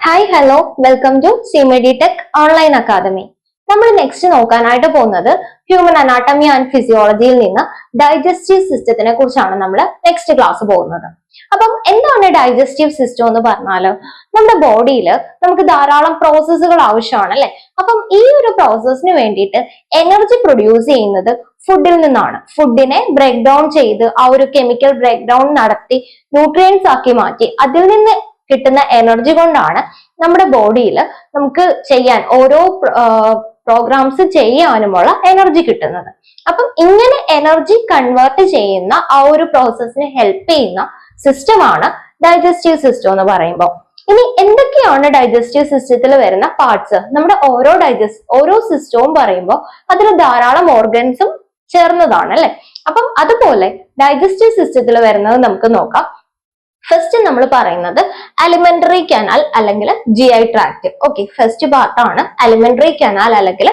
Hi hello welcome to CMEDTech online academy. നമ്മൾ next നോക്കാനായിട്ട് പോകുന്നത് ഹ്യൂമൻ അനാട്ടമി ആൻഡ് ഫിസിയോളജിയിൽ നിന്ന് ഡൈജസ്റ്റീവ് സിസ്റ്റത്തിനെ കുറിച്ചാണ് നമ്മൾ നെക്സ്റ്റ് ക്ലാസ് പോകുന്നത്. അപ്പം എന്താണ് ഡൈജസ്റ്റീവ് സിസ്റ്റം എന്ന് പറഞ്ഞാല് നമ്മുടെ ബോഡിയിൽ നമുക്ക് ധാരാളം പ്രോസസ്സുകൾ ആവശ്യമാണ് അല്ലെ. അപ്പം ഈ ഒരു പ്രോസസ്സിന് വേണ്ടിയിട്ട് എനർജി പ്രൊഡ്യൂസ് ചെയ്യുന്നത് ഫുഡിൽ നിന്നാണ്. ഫുഡിനെ ബ്രേക്ക് ഡൗൺ ചെയ്ത് ആ ഒരു കെമിക്കൽ ബ്രേക്ക് ഡൗൺ നടത്തി ന്യൂട്രിയൻസ് ആക്കി മാറ്റി അതിൽ നിന്ന് കിട്ടുന്ന എനർജി കൊണ്ടാണ് നമ്മുടെ ബോഡിയിൽ നമുക്ക് ചെയ്യാൻ ഓരോ പ്രോഗ്രാംസ് ചെയ്യാനുമുള്ള എനർജി കിട്ടുന്നത്. അപ്പം ഇങ്ങനെ എനർജി കൺവേർട്ട് ചെയ്യുന്ന ആ ഒരു പ്രോസസ്സിന് ഹെൽപ്പ് ചെയ്യുന്ന സിസ്റ്റമാണ് ഡൈജസ്റ്റീവ് സിസ്റ്റം എന്ന് പറയുമ്പോൾ. ഇനി എന്തൊക്കെയാണ് ഡൈജസ്റ്റീവ് സിസ്റ്റത്തിൽ വരുന്ന പാർട്സ്? നമ്മുടെ ഓരോ സിസ്റ്റവും പറയുമ്പോൾ അതിൽ ധാരാളം ഓർഗൻസും ചേർന്നതാണ് അല്ലെ. അപ്പം അതുപോലെ ഡൈജസ്റ്റീവ് സിസ്റ്റത്തിൽ വരുന്നത് നമുക്ക് നോക്കാം. ഫസ്റ്റ് നമ്മൾ പറയുന്നത് അലിമെന്ററി കനാൽ അല്ലെങ്കിൽ GI ട്രാക്ട്. ഓക്കെ, ഫസ്റ്റ് പാർട്ടാണ് അലിമെന്ററി കനാൽ അല്ലെങ്കിൽ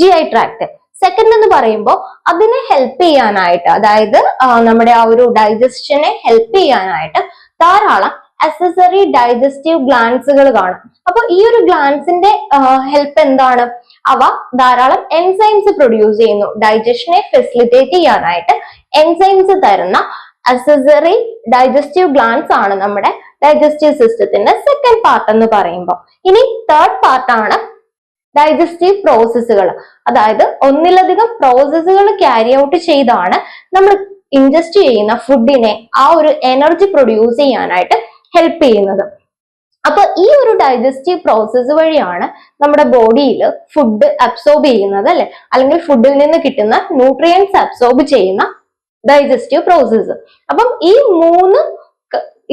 GI ട്രാക്ട്. സെക്കൻഡ് എന്ന് പറയുമ്പോൾ അതിനെ ഹെൽപ്പ് ചെയ്യാനായിട്ട്, അതായത് നമ്മുടെ ആ ഒരു ഡൈജഷനെ ഹെൽപ്പ് ചെയ്യാനായിട്ട് ധാരാളം അക്സസറി ഡൈജസ്റ്റീവ് ഗ്ലാൻസുകൾ കാണും. അപ്പൊ ഈ ഒരു ഗ്ലാൻസിന്റെ ഹെൽപ്പ് എന്താണ്? അവ ധാരാളം എൻസൈംസ് പ്രൊഡ്യൂസ് ചെയ്യുന്നു. ഡൈജഷനെ ഫെസിലിറ്റേറ്റ് ചെയ്യാനായിട്ട് എൻസൈംസ് തരുന്ന അക്സസറി ഡൈജസ്റ്റീവ് ഗ്ലാൻസ് ആണ് നമ്മുടെ ഡൈജസ്റ്റീവ് സിസ്റ്റത്തിന്റെ സെക്കൻഡ് പാർട്ട് എന്ന് പറയുമ്പോൾ. ഇനി തേർഡ് പാർട്ടാണ് ഡൈജസ്റ്റീവ് പ്രോസസ്സുകൾ. അതായത് ഒന്നിലധികം പ്രോസസ്സുകൾ ക്യാരി ഔട്ട് ചെയ്താണ് നമ്മൾ ഇൻജസ്റ്റ് ചെയ്യുന്ന ഫുഡിനെ ആ ഒരു എനർജി പ്രൊഡ്യൂസ് ചെയ്യാനായിട്ട് ഹെൽപ്പ് ചെയ്യുന്നത്. അപ്പൊ ഈ ഒരു ഡൈജസ്റ്റീവ് പ്രോസസ്സ് വഴിയാണ് നമ്മുടെ ബോഡിയിൽ ഫുഡ് അബ്സോർബ് ചെയ്യുന്നത് അല്ലെ, അല്ലെങ്കിൽ ഫുഡിൽ നിന്ന് കിട്ടുന്ന ന്യൂട്രിയൻസ് അബ്സോർബ് ചെയ്യുന്ന ഡൈജസ്റ്റീവ് പ്രോസസ്സ്. അപ്പം ഈ മൂന്ന്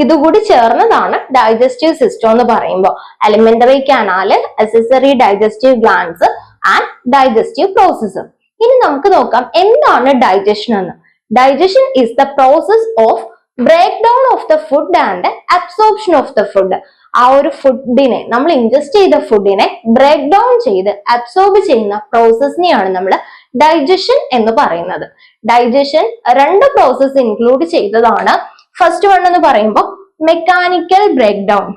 ഇതുകൂടി ചേർന്നതാണ് ഡൈജസ്റ്റീവ് സിസ്റ്റം എന്ന് പറയുമ്പോൾ. Alimentary canal, accessory digestive glands and digestive process. ഇനി നമുക്ക് നോക്കാം എന്താണ് ഡൈജഷൻ എന്ന്. Digestion is the process of break down of the food and absorption of the food. ആ ഒരു ഫുഡിനെ, നമ്മൾ ഇൻജസ്റ്റ് ചെയ്ത ഫുഡിനെ ബ്രേക്ക് ഡൗൺ ചെയ്ത് അബ്സോർബ് ചെയ്യുന്ന പ്രോസസ്സിനെയാണ് നമ്മൾ ഡൈജഷൻ എന്ന് പറയുന്നത്. ഡൈജഷൻ രണ്ട് പ്രോസസ് ഇൻക്ലൂഡ് ചെയ്തതാണ്. ഫസ്റ്റ് വൺ എന്ന് പറയുമ്പോൾ mechanical break down.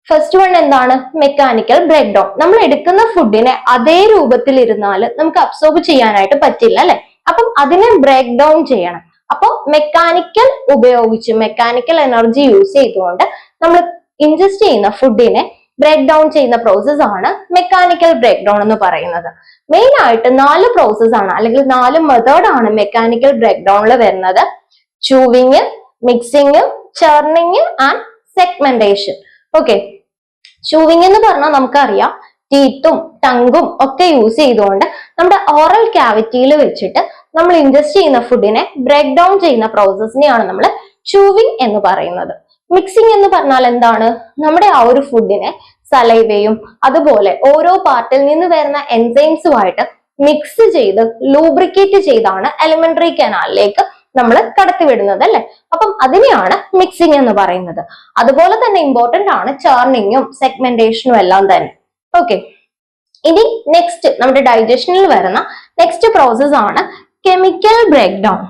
First one എന്താണ്? Mechanical break down. നമ്മൾ എടുക്കുന്ന ഫുഡിനെ അതേ രൂപത്തിൽ ഇരുന്നാൽ നമുക്ക് അബ്സോർബ് ചെയ്യാനായിട്ട് പറ്റില്ല അല്ലെ. അപ്പം അതിനെ ബ്രേക്ക് ഡൗൺ ചെയ്യണം. അപ്പൊ മെക്കാനിക്കൽ ഉപയോഗിച്ച്, മെക്കാനിക്കൽ എനർജി യൂസ് ചെയ്തുകൊണ്ട് നമ്മൾ ഇൻജസ്റ്റ് ചെയ്യുന്ന ഫുഡിനെ ബ്രേക്ക് ഡൗൺ ചെയ്യുന്ന പ്രോസസ് ആണ് മെക്കാനിക്കൽ ബ്രേക്ക് ഡൗൺ എന്ന് പറയുന്നത്. മെയിൻ ആയിട്ട് 4 പ്രോസസ് ആണ്, അല്ലെങ്കിൽ 4 മെത്തേഡ് ആണ് മെക്കാനിക്കൽ ബ്രേക്ക് ഡൗണിൽ വരുന്നത്. Chewing, mixing, ചർണിങ് and segmentation. Okay, chewing എന്ന് പറഞ്ഞാൽ നമുക്കറിയാം ടീത്തും ടങ്കും ഒക്കെ യൂസ് ചെയ്തുകൊണ്ട് നമ്മുടെ ഓറൽ ക്യാവിറ്റിയിൽ വെച്ചിട്ട് നമ്മൾ ഇൻജസ്റ്റ് ചെയ്യുന്ന ഫുഡിനെ ബ്രേക്ക് ഡൗൺ ചെയ്യുന്ന പ്രോസസ്സിനെയാണ് നമ്മൾ ചൂവിങ് എന്ന് പറയുന്നത്. മിക്സിംഗ് എന്ന് പറഞ്ഞാൽ എന്താണ്? നമ്മുടെ ആ ഒരു ഫുഡിനെ സലൈവയും അതുപോലെ ഓരോ പാർട്ടിൽ നിന്ന് വരുന്ന എൻസൈംസുമായിട്ട് മിക്സ് ചെയ്ത് ലൂബ്രിക്കേറ്റ് ചെയ്താണ് എലിമെന്ററി കനാലിലേക്ക് നമ്മൾ കടത്തിവിടുന്നത് അല്ലെ. അപ്പം അതിനെയാണ് മിക്സിംഗ് എന്ന് പറയുന്നത്. അതുപോലെ തന്നെ ഇമ്പോർട്ടന്റ് ആണ് ചർണിങ്ങും സെഗ്മെന്റേഷനും എല്ലാം തന്നെ. ഓക്കെ, ഇനി നെക്സ്റ്റ് നമ്മുടെ ഡൈജഷനിൽ വരുന്ന നെക്സ്റ്റ് പ്രോസസ് ആണ് കെമിക്കൽ ബ്രേക്ക് ഡൗൺ.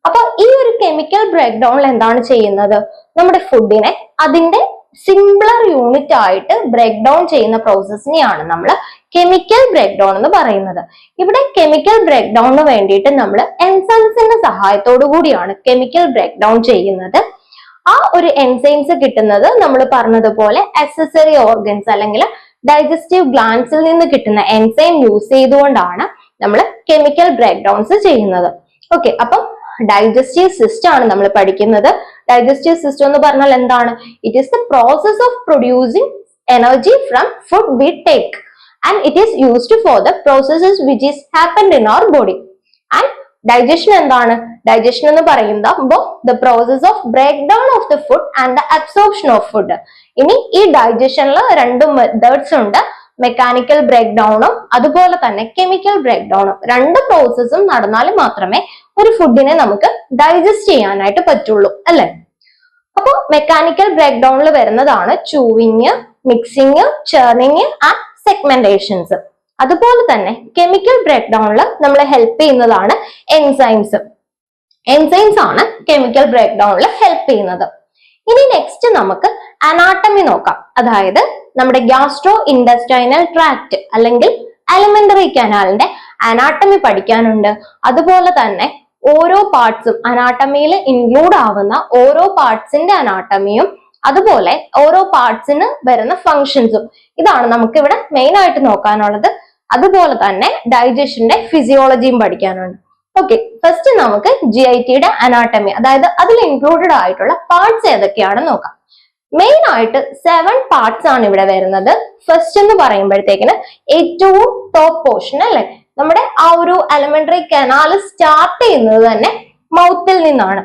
അപ്പൊ ഈ ഒരു കെമിക്കൽ ബ്രേക്ക് ഡൗണിൽ എന്താണ് ചെയ്യുന്നത്? നമ്മുടെ ഫുഡിനെ അതിന്റെ സിംപ്ലർ യൂണിറ്റ് ആയിട്ട് ബ്രേക്ക് ഡൗൺ ചെയ്യുന്ന പ്രോസസ്സിനെയാണ് നമ്മൾ കെമിക്കൽ ബ്രേക്ക് ഡൗൺ എന്ന് പറയുന്നത്. ഇവിടെ കെമിക്കൽ ബ്രേക്ക് ഡൗണിന് വേണ്ടിയിട്ട് നമ്മൾ എൻസൈംസിന്റെ സഹായത്തോടു കൂടിയാണ് കെമിക്കൽ ബ്രേക്ക് ഡൗൺ ചെയ്യുന്നത്. ആ ഒരു എൻസൈംസ് കിട്ടുന്നത് നമ്മൾ പറഞ്ഞതുപോലെ അക്സസറി ഓർഗൻസ് അല്ലെങ്കിൽ ഡൈജസ്റ്റീവ് ഗ്ലാൻസിൽ നിന്ന് കിട്ടുന്ന എൻസൈം യൂസ് ചെയ്തുകൊണ്ടാണ് നമ്മൾ കെമിക്കൽ ബ്രേക്ക് ഡൗൺസ് ചെയ്യുന്നത്. ഓക്കെ, അപ്പം ഡൈജസ്റ്റീവ് സിസ്റ്റം ആണ് നമ്മൾ പഠിക്കുന്നത്. ഡൈജസ്റ്റീവ് സിസ്റ്റം എന്ന് പറഞ്ഞാൽ എന്താണ്? It is the process of producing energy from food we take and it is used for the processes which is happened in our body. And digestion എന്താണ്? Digestion എന്ന് പറയുമ്പോൾ the process of break down of the food and the absorption of food. ഇനി ഈ ഡൈജഷനിൽ 2 methods ഉണ്ട്. Mechanical break ഡൗണും അതുപോലെ തന്നെ chemical break ഡൗണും. 2 പ്രോസസ്സും നടന്നാൽ മാത്രമേ ഒരു ഫുഡിനെ നമുക്ക് ഡൈജസ്റ്റ് ചെയ്യാനായിട്ട് പറ്റുള്ളൂ അല്ലെ. അപ്പൊ മെക്കാനിക്കൽ ബ്രേക്ക് ഡൗണിൽ വരുന്നതാണ് ചൂവിങ്, മിക്സിങ്, ചർണിങ് ആൻഡ് സെഗ്മെന്റേഷൻസ്. അതുപോലെ തന്നെ കെമിക്കൽ ബ്രേക്ക് ഡൗണിൽ നമ്മളെ ഹെൽപ്പ് ചെയ്യുന്നതാണ് എൻസൈംസ്. എൻസൈംസ് ആണ് കെമിക്കൽ ബ്രേക്ക് ഡൗണിൽ ഹെൽപ്പ് ചെയ്യുന്നത്. ഇനി നെക്സ്റ്റ് നമുക്ക് അനാട്ടമി നോക്കാം. അതായത് നമ്മുടെ ഗ്യാസ്ട്രോ ഇൻഡസ്റ്റൈനൽ ട്രാക്ട് അല്ലെങ്കിൽ അലിമെന്ററി കനാലിന്റെ അനാട്ടമി പഠിക്കാനുണ്ട്. അതുപോലെ തന്നെ ഓരോ പാർട്സും അനാട്ടമിയിൽ ഇൻക്ലൂഡ് ആവുന്ന ഓരോ പാർട്സിന്റെ അനാട്ടമിയും അതുപോലെ ഓരോ പാർട്സിന് വരുന്ന ഫങ്ഷൻസും ഇതാണ് നമുക്ക് ഇവിടെ മെയിൻ ആയിട്ട് നോക്കാനുള്ളത്. അതുപോലെ തന്നെ ഡൈജഷന്റെ ഫിസിയോളജിയും പഠിക്കാനുണ്ട്. ഓക്കെ, ഫസ്റ്റ് നമുക്ക് GITയുടെ അനാട്ടമി, അതായത് അതിൽ ഇൻക്ലൂഡഡ് ആയിട്ടുള്ള പാർട്സ് ഏതൊക്കെയാണെന്ന് നോക്കാം. മെയിൻ ആയിട്ട് 7 പാർട്സ് ആണ് ഇവിടെ വരുന്നത്. ഫസ്റ്റ് എന്ന് പറയുമ്പോഴത്തേക്കിന് ഏറ്റവും ടോപ്പ് പോർഷൻ അല്ലെ, നമ്മുടെ ആ ഒരു അലിമെന്ററി കനാൽ സ്റ്റാർട്ട് ചെയ്യുന്നത് തന്നെ മൗത്തിൽ നിന്നാണ്.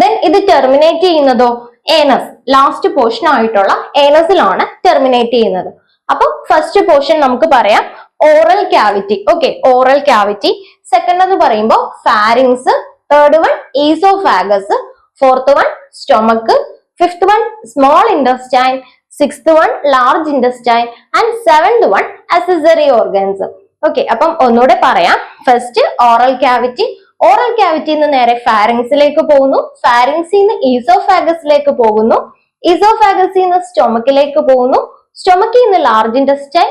ദെൻ ഇത് ടെർമിനേറ്റ് ചെയ്യുന്നതോ ഏനസ്, ലാസ്റ്റ് പോർഷൻ ആയിട്ടുള്ള ഏനസിലാണ് ടെർമിനേറ്റ് ചെയ്യുന്നത്. അപ്പൊ ഫസ്റ്റ് പോർഷൻ നമുക്ക് പറയാം oral cavity. Okay, oral cavity. Second എന്ന് പറയുമ്പോൾ pharynx, third one oesophagus, fourth one stomach, fifth one small intestine, sixth one large intestine and seventh one accessory organs. Okay, അപ്പം ഒന്നുകൂടെ പറയാം. First oral cavity. ഓറൽ ക്യാവിറ്റിയിൽ നിന്ന് നേരെ ഫാരിങ്സിലേക്ക് പോകുന്നു, ഫാരിങ്സിൽ നിന്ന് ഈസോഫാഗസിലേക്ക് പോകുന്നു, ഈസോഫാഗസിൽ നിന്ന് സ്റ്റൊമക്കിലേക്ക് പോകുന്നു, സ്റ്റൊമക്കിൽ നിന്ന് ലാർജ് ഇൻഡസ്റ്റൈൻ,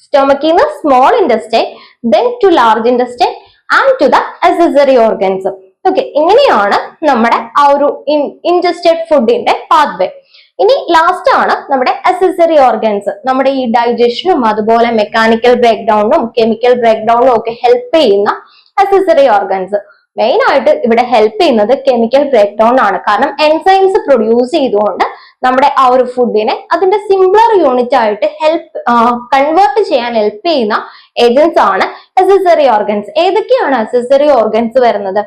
സ്റ്റൊമക്കിൽ നിന്ന് small intestine, then to large intestine and to the accessory organs. Okay, ഇങ്ങനെയാണ് നമ്മുടെ ആ ഒരു ഇൻജസ്റ്റഡ് ഫുഡിന്റെ പാത്വേ. ഇനി ലാസ്റ്റ് ആണ് നമ്മുടെ അക്സസറി ഓർഗൻസ്. നമ്മുടെ ഈ ഡൈജഷനും അതുപോലെ മെക്കാനിക്കൽ ബ്രേക്ക് ഡൗണും കെമിക്കൽ ബ്രേക്ക് ഡൗണും ഒക്കെ ഹെൽപ്പ് ചെയ്യുന്ന അക്സസറി ഓർഗൻസ്. മെയിൻ ആയിട്ട് ഇവിടെ ഹെൽപ്പ് ചെയ്യുന്നത് കെമിക്കൽ ബ്രേക്ക് ഡൗൺ ആണ്. കാരണം എൻസൈംസ് പ്രൊഡ്യൂസ് ചെയ്തുകൊണ്ട് നമ്മുടെ ആ ഒരു ഫുഡിനെ അതിന്റെ സിംപ്ലർ യൂണിറ്റ് ആയിട്ട് കൺവേർട്ട് ചെയ്യാൻ ഹെൽപ്പ് ചെയ്യുന്ന ഏജൻസ് ആണ് അക്സസറി ഓർഗൻസ്. ഏതൊക്കെയാണ് അക്സസറി ഓർഗൻസ് വരുന്നത്?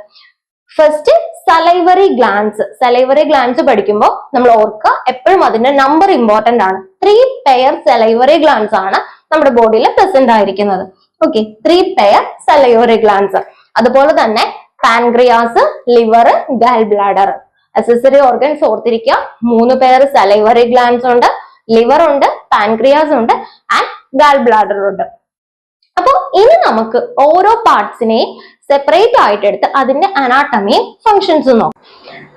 First salivary glance. Salivary glance പഠിക്കുമ്പോൾ നമ്മൾ ഓർക്കുക, എപ്പോഴും അതിന്റെ നമ്പർ ഇമ്പോർട്ടന്റ് ആണ്. 3 പെയർ സലൈവറി ഗ്ലാൻസ് ആണ് നമ്മുടെ ബോഡിയിൽ പ്രസന്റ് ആയിരിക്കുന്നത്. Okay, 3 pair salivary glands. അതുപോലെ തന്നെ pancreas, liver, gall bladder. Accessory organs ഓർത്തിരിക്കുക, 3 പെയർ സലൈവറി ഗ്ലാൻസ് ഉണ്ട്, ലിവർ ഉണ്ട്, പാൻക്രിയാസ് ഉണ്ട് ആൻഡ് ഗാൽ ബ്ലാഡർ ഉണ്ട്. അപ്പൊ ഇനി നമുക്ക് ഓരോ പാർട്സിനെയും സെപ്പറേറ്റ് ആയിട്ട് എടുത്ത് അതിന്റെ അനാട്ടമിയും ഫങ്ഷൻസും നോക്കാം.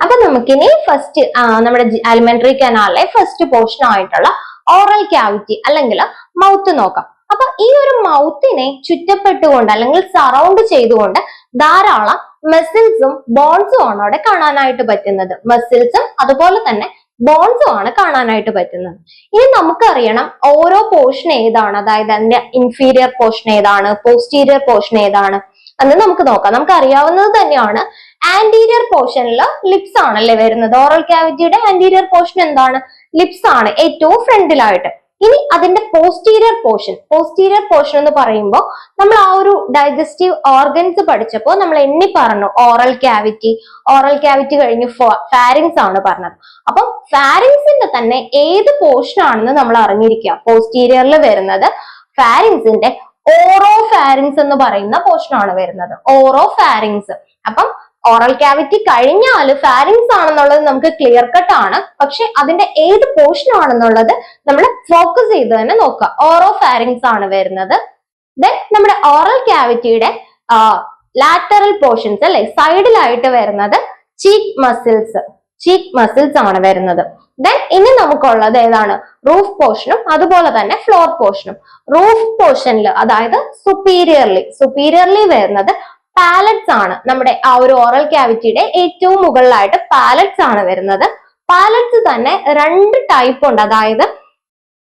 അപ്പൊ നമുക്കിനി ഫസ്റ്റ് നമ്മുടെ അലിമെന്ററി കനാലിലെ ഫസ്റ്റ് പോർഷൻ ആയിട്ടുള്ള ഓറൽ ക്യാവിറ്റി അല്ലെങ്കിൽ മൗത്ത് നോക്കാം. അപ്പൊ ഈ ഒരു മൗത്തിനെ ചുറ്റപ്പെട്ടുകൊണ്ട് അല്ലെങ്കിൽ സറൗണ്ട് ചെയ്തുകൊണ്ട് ധാരാളം മസിൽസും ബോൺസും ആണ് അവിടെ കാണാനായിട്ട് പറ്റുന്നത്. മസിൽസും അതുപോലെ തന്നെ ബോൺസും ആണ് കാണാനായിട്ട് പറ്റുന്നത്. ഇനി നമുക്കറിയണം ഓരോ പോർഷൻ ഏതാണ്, അതായത് അതിന്റെ ഇൻഫീരിയർ പോർഷൻ ഏതാണ്, പോസ്റ്റീരിയർ പോർഷൻ ഏതാണ് എന്ന് നമുക്ക് നോക്കാം. നമുക്ക് അറിയാവുന്നത് തന്നെയാണ്, ആന്റീരിയർ പോർഷനിൽ ലിപ്സ് ആണല്ലേ വരുന്നത്. ഓറൽ ക്യാവിറ്റിയുടെ ആന്റീരിയർ പോർഷൻ എന്താണ്? ലിപ്സ് ആണ് ഏറ്റവും ഫ്രണ്ടിലായിട്ട്. ഇനി അതിന്റെ പോസ്റ്റീരിയർ പോർഷൻ എന്ന് പറയുമ്പോൾ നമ്മൾ ആ ഒരു ഡൈജസ്റ്റീവ് ഓർഗൻസ് പഠിച്ചപ്പോൾ നമ്മൾ എണ്ണി പറഞ്ഞു ഓറൽ ക്യാവിറ്റി കഴിഞ്ഞ് ഫാരിങ്സ് ആണ് പറഞ്ഞത്. അപ്പം ഫാരിങ്സിന്റെ തന്നെ ഏത് പോർഷൻ ആണെന്ന് നമ്മൾ അറിഞ്ഞിരിക്കുക. പോസ്റ്റീരിയറിൽ വരുന്നത് ഫാരിങ്സിന്റെ ഓറോ ഫാരിങ്സ് എന്ന് പറയുന്ന പോർഷൻ ആണ് വരുന്നത്. Oropharynx. അപ്പം ഓറൽ ക്യാവിറ്റി കഴിഞ്ഞാൽ ഫാരിങ്സ് ആണെന്നുള്ളത് നമുക്ക് ക്ലിയർ കട്ട് ആണ്. പക്ഷെ അതിന്റെ ഏത് പോർഷൻ ആണെന്നുള്ളത് നമ്മൾ ഫോക്കസ് ചെയ്ത് തന്നെ നോക്കുക. ഓറോ ഫാരിങ്സ് ആണ് വരുന്നത്. ദെൻ നമ്മുടെ ഓറൽ ക്യാവിറ്റിയുടെ ലാറ്ററൽ പോർഷൻസ് അല്ലെ, സൈഡിലായിട്ട് വരുന്നത് ചീക്ക് മസിൽസ് ആണ് വരുന്നത്. ദെൻ ഇനി നമുക്കുള്ളത് ഏതാണ്? റൂഫ് പോർഷനും അതുപോലെ തന്നെ ഫ്ലോർ പോർഷനും. റൂഫ് പോർഷനിൽ അതായത് സുപ്പീരിയർലി വരുന്നത് പാലറ്റ്സ് ആണ്. നമ്മുടെ ആ ഒരു ഓറൽ ക്യാവിറ്റിയുടെ ഏറ്റവും മുകളിലായിട്ട് പാലറ്റ്സ് ആണ് വരുന്നത്. പാലറ്റ്സ് തന്നെ 2 ടൈപ്പ് ഉണ്ട്. അതായത്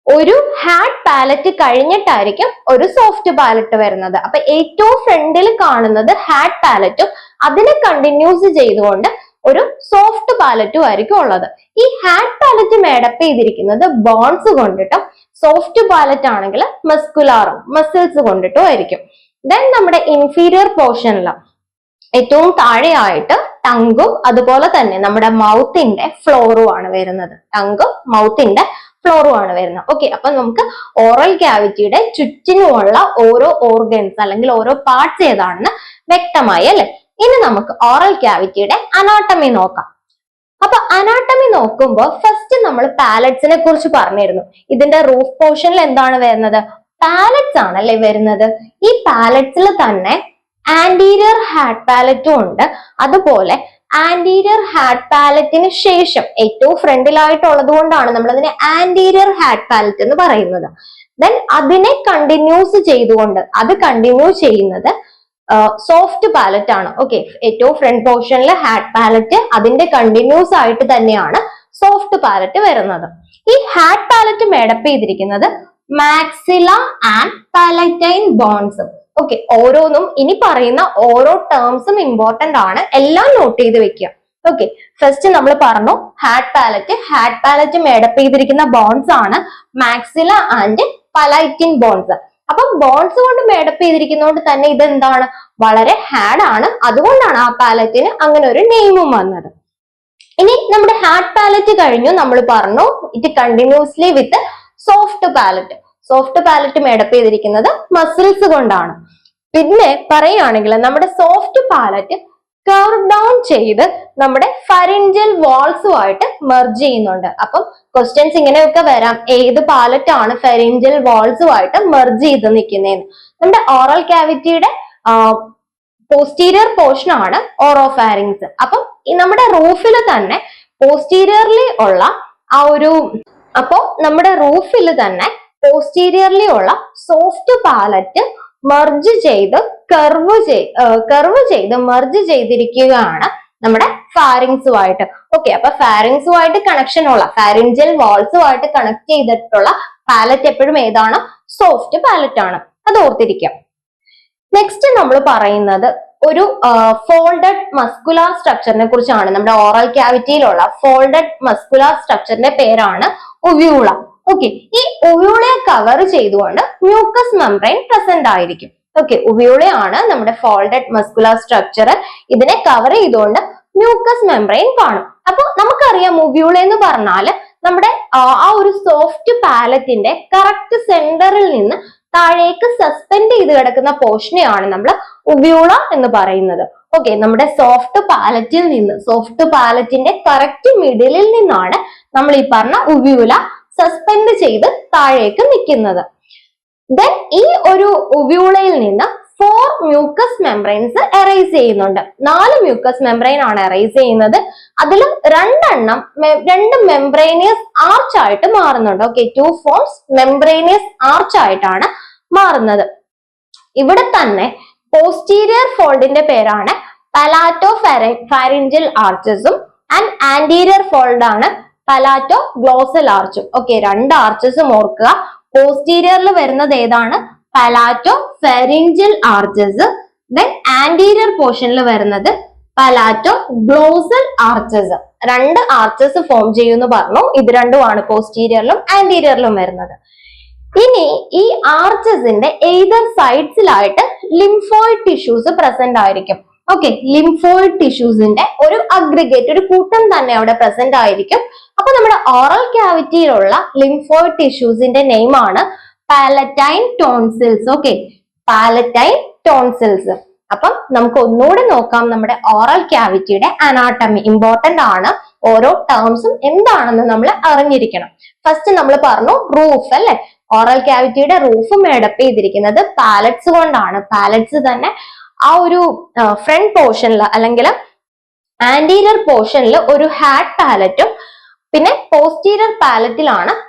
ഒരു ഹാർഡ് പാലറ്റ് കഴിഞ്ഞിട്ടായിരിക്കും ഒരു സോഫ്റ്റ് പാലറ്റ് വരുന്നത്. അപ്പൊ ഏറ്റവും ഫ്രണ്ടിൽ കാണുന്നത് ഹാർഡ് പാലറ്റും അതിനെ കണ്ടിന്യൂസ് ചെയ്തുകൊണ്ട് ഒരു സോഫ്റ്റ് പാലറ്റും ആയിരിക്കും ഉള്ളത്. ഈ ഹാർഡ് പാലറ്റ് മേഡപ്പ് ചെയ്തിരിക്കുന്നത് ബോൺസ് കൊണ്ടിട്ടും സോഫ്റ്റ് പാലറ്റ് ആണെങ്കിൽ മസിൽസ് കൊണ്ടിട്ടും ആയിരിക്കും. ദെൻ നമ്മുടെ ഇൻഫീരിയർ പോർഷനിൽ ഏറ്റവും താഴെയായിട്ട് ടങ്കും അതുപോലെ തന്നെ നമ്മുടെ മൗത്തിന്റെ ഫ്ലോറും ആണ് വരുന്നത്. ഓക്കെ, അപ്പൊ നമുക്ക് ഓറൽ ക്യാവിറ്റിയുടെ ചുറ്റിനുമുള്ള ഓരോ ഓർഗൻസ് അല്ലെങ്കിൽ ഓരോ പാർട്സ് ഏതാണെന്ന് വ്യക്തമായി അല്ലെ. ഇനി നമുക്ക് ഓറൽ ക്യാവിറ്റിയുടെ അനാട്ടമി നോക്കാം. അപ്പൊ അനാട്ടമി നോക്കുമ്പോൾ ഫസ്റ്റ് നമ്മൾ പാലറ്റ്സിനെ കുറിച്ച് പറഞ്ഞിരുന്നു. ഇതിന്റെ റൂഫ് പോർഷനിൽ എന്താണ് വരുന്നത്? പാലറ്റ്സ് ആണല്ലേ വരുന്നത്. ഈ പാലറ്റ്സിൽ തന്നെ ആന്റീരിയർ ഹാർഡ് പാലറ്റും ഉണ്ട്, അതുപോലെ ആന്റീരിയർ ഹാഡ് പാലറ്റിന് ശേഷം ഏറ്റവും ഫ്രണ്ടിലായിട്ടുള്ളത് കൊണ്ടാണ് നമ്മൾ അതിനെ ആന്റീരിയർ ഹാഡ് പാലറ്റ് എന്ന് പറയുന്നത്. ദെൻ അതിനെ കണ്ടിന്യൂസ് ചെയ്തുകൊണ്ട് അത് കണ്ടിന്യൂ ചെയ്യുന്നത് സോഫ്റ്റ് പാലറ്റ് ആണ്. ഓക്കെ, ഏറ്റവും ഫ്രണ്ട് പോർഷനിൽ ഹാഡ് പാലറ്റ്, അതിന്റെ കണ്ടിന്യൂസ് ആയിട്ട് തന്നെയാണ് സോഫ്റ്റ് പാലറ്റ് വരുന്നത്. ഈ ഹാഡ് പാലറ്റ് മേഡപ്പ് ചെയ്തിരിക്കുന്നത് മാക്സില ആൻഡ് പാലറ്റൈൻ ബോൺസും. ഓക്കെ, ഓരോന്നും ഇനി പറയുന്ന ഓരോ ടേംസും ഇമ്പോർട്ടന്റ് ആണ്, എല്ലാം നോട്ട് ചെയ്ത് വെക്കുക. ഓക്കെ, ഫസ്റ്റ് നമ്മൾ പറഞ്ഞു ഹാഡ് പാലറ്റ് മേഡപ്പ് ചെയ്തിരിക്കുന്ന ബോൺസ് ആണ് മാക്സില ആൻഡ് പലൈറ്റിൻ ബോൺസ്. അപ്പൊ ബോൺസ് കൊണ്ട് മേഡപ്പ് ചെയ്തിരിക്കുന്നതുകൊണ്ട് തന്നെ ഇത് എന്താണ്, വളരെ ഹാഡ് ആണ്. അതുകൊണ്ടാണ് ആ പാലറ്റിന് അങ്ങനെ ഒരു നെയിമും വന്നത്. ഇനി നമ്മുടെ ഹാഡ് പാലറ്റ് കഴിഞ്ഞു, നമ്മൾ പറഞ്ഞു it continuously with soft palate made up ചെയ്തിരിക്കുന്നത് മസിൽസ് കൊണ്ടാണ്. പിന്നെ പറയുകയാണെങ്കിൽ നമ്മുടെ സോഫ്റ്റ് പാലറ്റ് കർവ് ഡൗൺ ചെയ്ത് നമ്മുടെ ഫരിഞ്ചൽ വാൾസുമായിട്ട് മെർജ് ചെയ്യുന്നുണ്ട്. അപ്പം ക്വസ്റ്റ്യൻസ് ഇങ്ങനെയൊക്കെ വരാം, ഏത് പാലറ്റ് ആണ് ഫരിഞ്ചൽ വാൾസുമായിട്ട് മെർജ് ചെയ്ത് നിൽക്കുന്നതെന്ന്. നമ്മുടെ ഓറൽ കാവിറ്റിയുടെ പോസ്റ്റീരിയർ പോർഷൻ ആണ് ഓറോഫാരിങ്സ്. അപ്പം നമ്മുടെ റൂഫിൽ തന്നെ പോസ്റ്റീരിയർലി ഉള്ള സോഫ്റ്റ് പാലറ്റ് മെർജ് ചെയ്ത് കർവ് ചെയ്ത് മെർജ് ചെയ്തിരിക്കുകയാണ് നമ്മുടെ ഫാരിങ്സുമായിട്ട്. ഓക്കെ, അപ്പൊ ഫാരിങ്സുമായിട്ട് കണക്ഷൻ ഉള്ള ഫാരിഞ്ചൽ വാൾസുമായിട്ട് കണക്ട് ചെയ്തിട്ടുള്ള പാലറ്റ് എപ്പോഴും ഏതാണ്, സോഫ്റ്റ് പാലറ്റ് ആണ്. അത് ഓർത്തിരിക്കാം. നെക്സ്റ്റ് നമ്മൾ പറയുന്നത് ഒരു ഫോൾഡഡ് മസ്കുലാർ സ്ട്രക്ചറിനെ കുറിച്ചാണ്. നമ്മുടെ ഓറൽ ക്യാവിറ്റിയിലുള്ള ഫോൾഡഡ് മസ്കുലാർ സ്ട്രക്ചറിന്റെ പേരാണ് ഒവ്യൂള. ഓക്കെ, ഈ ഒവ്യൂളയെ കവർ ചെയ്തുകൊണ്ട് മ്യൂക്കസ് മെംബ്രെയിൻ പ്രസന്റ് ആയിരിക്കും. ഓക്കെ, ഒവ്യൂളയാണ് നമ്മുടെ ഫോൾഡഡ് മസ്കുലാർ സ്ട്രക്ചർ. ഇതിനെ കവർ ചെയ്തുകൊണ്ട് മ്യൂക്കസ് മെംബ്രെയിൻ കാണും. അപ്പൊ നമുക്കറിയാം ഒവ്യൂള എന്ന് പറഞ്ഞാൽ നമ്മുടെ ആ ഒരു സോഫ്റ്റ് പാലറ്റിന്റെ കറക്റ്റ് സെന്ററിൽ നിന്ന് താഴേക്ക് സസ്പെൻഡ് ചെയ്ത് കിടക്കുന്ന പോർഷനെയാണ് നമ്മൾ ഒവ്യൂള എന്ന് പറയുന്നത്. ഓക്കെ, നമ്മുടെ സോഫ്റ്റ് പാലറ്റിന്റെ കറക്റ്റ് മിഡിലിൽ നിന്നാണ് നമ്മൾ ഈ പറഞ്ഞ ഒവ്യൂല സസ്പെൻഡ് ചെയ്ത് താഴേക്ക് നിൽക്കുന്നത്. ദെൻ ഈ ഒരു ഒവ്യൂളയിൽ നിന്ന് 4 മ്യൂക്കസ് മെംബ്രെയിൻസ് എറൈസ് ചെയ്യുന്നുണ്ട്. 4 മ്യൂക്കസ് മെംബ്രെയിൻ ആണ് എറൈസ് ചെയ്യുന്നത്. അതിൽ 2 മെംബ്രെയിനിയസ് ആർച്ച് ആയിട്ട് മാറുന്നുണ്ട്. ഓക്കെ, 2 ഫോംസ് മെംബ്രെയിനിയസ് ആർച്ച് ആയിട്ടാണ് മാറുന്നത്. ഇവിടെ തന്നെ പോസ്റ്റീരിയർ ഫോൾഡിന്റെ പേരാണ് പലാറ്റോ ഫാരിഞ്ചൽ ആർച്ചസും ആൻഡ് ആന്റീരിയർ ഫോൾഡ് ആണ് പലാറ്റോ ഗ്ലോസൽ ആർച്ചും. ഓക്കെ, 2 ആർച്ചസും ഓർക്കുക. പോസ്റ്റീരിയറിൽ വരുന്നത് ഏതാണ്, പലാറ്റോ ഫെറിഞ്ചൽ ആർച്ചസ്. ദെൻ ആന്റീരിയർ പോർഷനിൽ വരുന്നത് പലാറ്റോ ഗ്ലോസൽ ആർച്ചസ്. 2 ആർച്ചസ് ഫോം ചെയ്യുമെന്ന് പറഞ്ഞു. ഇത് രണ്ടുമാണ് പോസ്റ്റീരിയറിലും ആന്റീരിയറിലും വരുന്നത്. ഇനി ഈ ആർച്ചസിന്റെ എയ്തർ സൈഡ്സിലായിട്ട് ലിംഫോയിഡ് ടിഷ്യൂസ് പ്രസന്റ് ആയിരിക്കും. ഓക്കെ, ലിംഫോയിഡ് ടിഷ്യൂസിന്റെ ഒരു അഗ്രിഗേറ്റ്, ഒരു കൂട്ടം തന്നെ അവിടെ പ്രസന്റ് ആയിരിക്കും. അപ്പൊ നമ്മുടെ ഓറൽ ക്യാവിറ്റിയിലുള്ള ലിംഫോയിഡ് ടിഷ്യൂസിന്റെ നെയിം ആണ് palatine tonsils. Okay, palatine tonsils. അപ്പം നമുക്ക് ഒന്നുകൂടെ നോക്കാം നമ്മുടെ ഓറൽ ക്യാവിറ്റിയുടെ അനാട്ടമി. ഇമ്പോർട്ടന്റ് ആണ്, ഓരോ ടേംസും എന്താണെന്ന് നമ്മൾ അറിഞ്ഞിരിക്കണം. ഫസ്റ്റ് നമ്മൾ പറഞ്ഞു റൂഫ് അല്ലെ, ഓറൽ ക്യാവിറ്റിയുടെ റൂഫ് മേഡപ്പ് ചെയ്തിരിക്കുന്നത് പാലറ്റ്സ് കൊണ്ടാണ്. പാലറ്റ്സ് തന്നെ ആ ഒരു ഫ്രണ്ട് പോർഷനിൽ അല്ലെങ്കിൽ ആന്റീരിയർ പോർഷനിൽ ഒരു ഹാഡ് പാലറ്റും പിന്നെ പോസ്റ്റീരിയർ